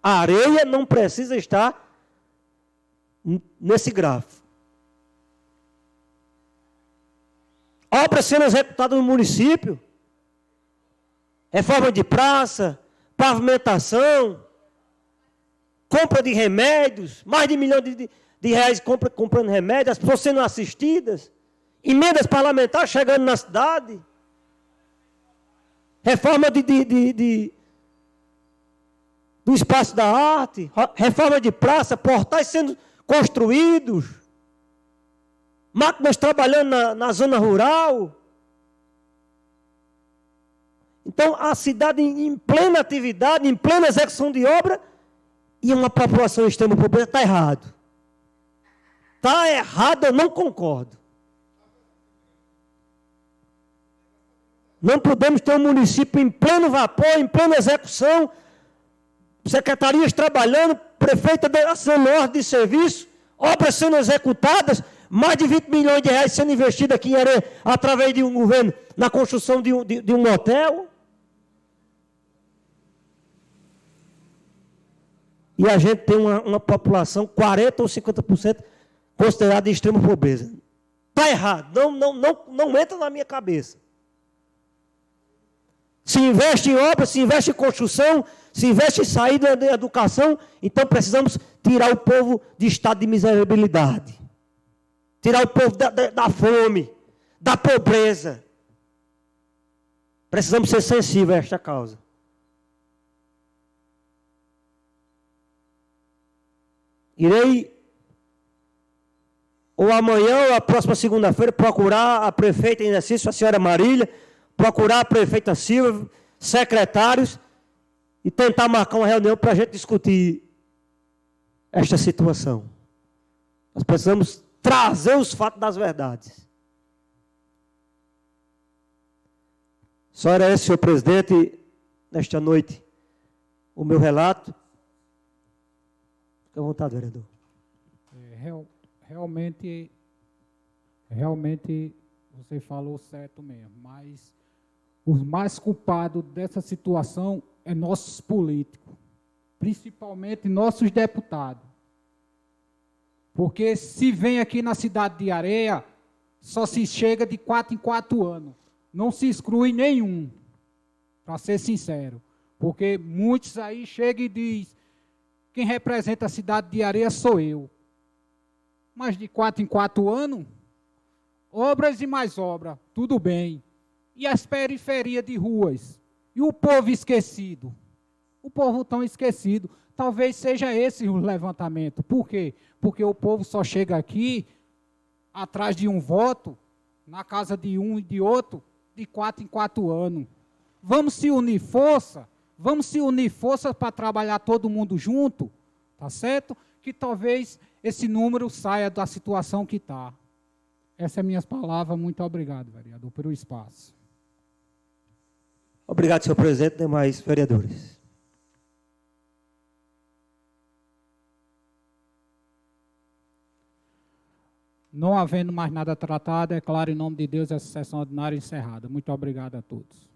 A Areia não precisa estar nesse gráfico. Obras sendo executadas no município, reforma de praça, pavimentação, compra de remédios, mais de 1 milhão de reais comprando remédios, as pessoas sendo assistidas, emendas parlamentares chegando na cidade, reforma do espaço da arte, reforma de praça, portais sendo construídos, máquinas trabalhando na zona rural. Então, a cidade em plena atividade, em plena execução de obra, e uma população em extrema pobreza, está errado. Está errado, eu não concordo. Não podemos ter um município em pleno vapor, em plena execução, secretarias trabalhando, prefeita assinando ordem de serviço, obras sendo executadas, mais de 20 milhões de reais sendo investidos aqui em Areia, através de um governo, na construção de um hotel. E a gente tem uma população 40% ou 50% considerada em extrema pobreza. Está errado, não entra na minha cabeça. Se investe em obras, se investe em construção, se investe em saída da educação, então precisamos tirar o povo de estado de miserabilidade. Tirar o povo da fome, da pobreza. Precisamos ser sensíveis a esta causa. Irei, ou amanhã, ou a próxima segunda-feira, procurar a prefeita em exercício, a senhora Marília, procurar a prefeita Silva, secretários, e tentar marcar uma reunião para a gente discutir esta situação. Nós precisamos trazer os fatos das verdades. Só era esse, senhor presidente, nesta noite, o meu relato. Fique à vontade, vereador. Realmente, você falou certo mesmo, mas os mais culpados dessa situação é nossos políticos, principalmente nossos deputados. Porque se vem aqui na cidade de Areia, só se chega de 4 em 4 anos. Não se exclui nenhum, para ser sincero. Porque muitos aí chegam e dizem, quem representa a cidade de Areia sou eu. Mas de 4 em 4 anos, obras e mais obras, tudo bem. E as periferias de ruas? E o povo esquecido? O povo tão esquecido. Talvez seja esse o levantamento. Por quê? Porque o povo só chega aqui, atrás de um voto, na casa de um e de outro, de 4 em 4 anos. Vamos se unir força para trabalhar todo mundo junto, tá certo? Que talvez esse número saia da situação que está. Essas são minhas palavras. Muito obrigado, vereador, pelo espaço. Obrigado, senhor presidente e demais vereadores. Não havendo mais nada tratado, declaro em nome de Deus essa sessão ordinária encerrada. Muito obrigado a todos.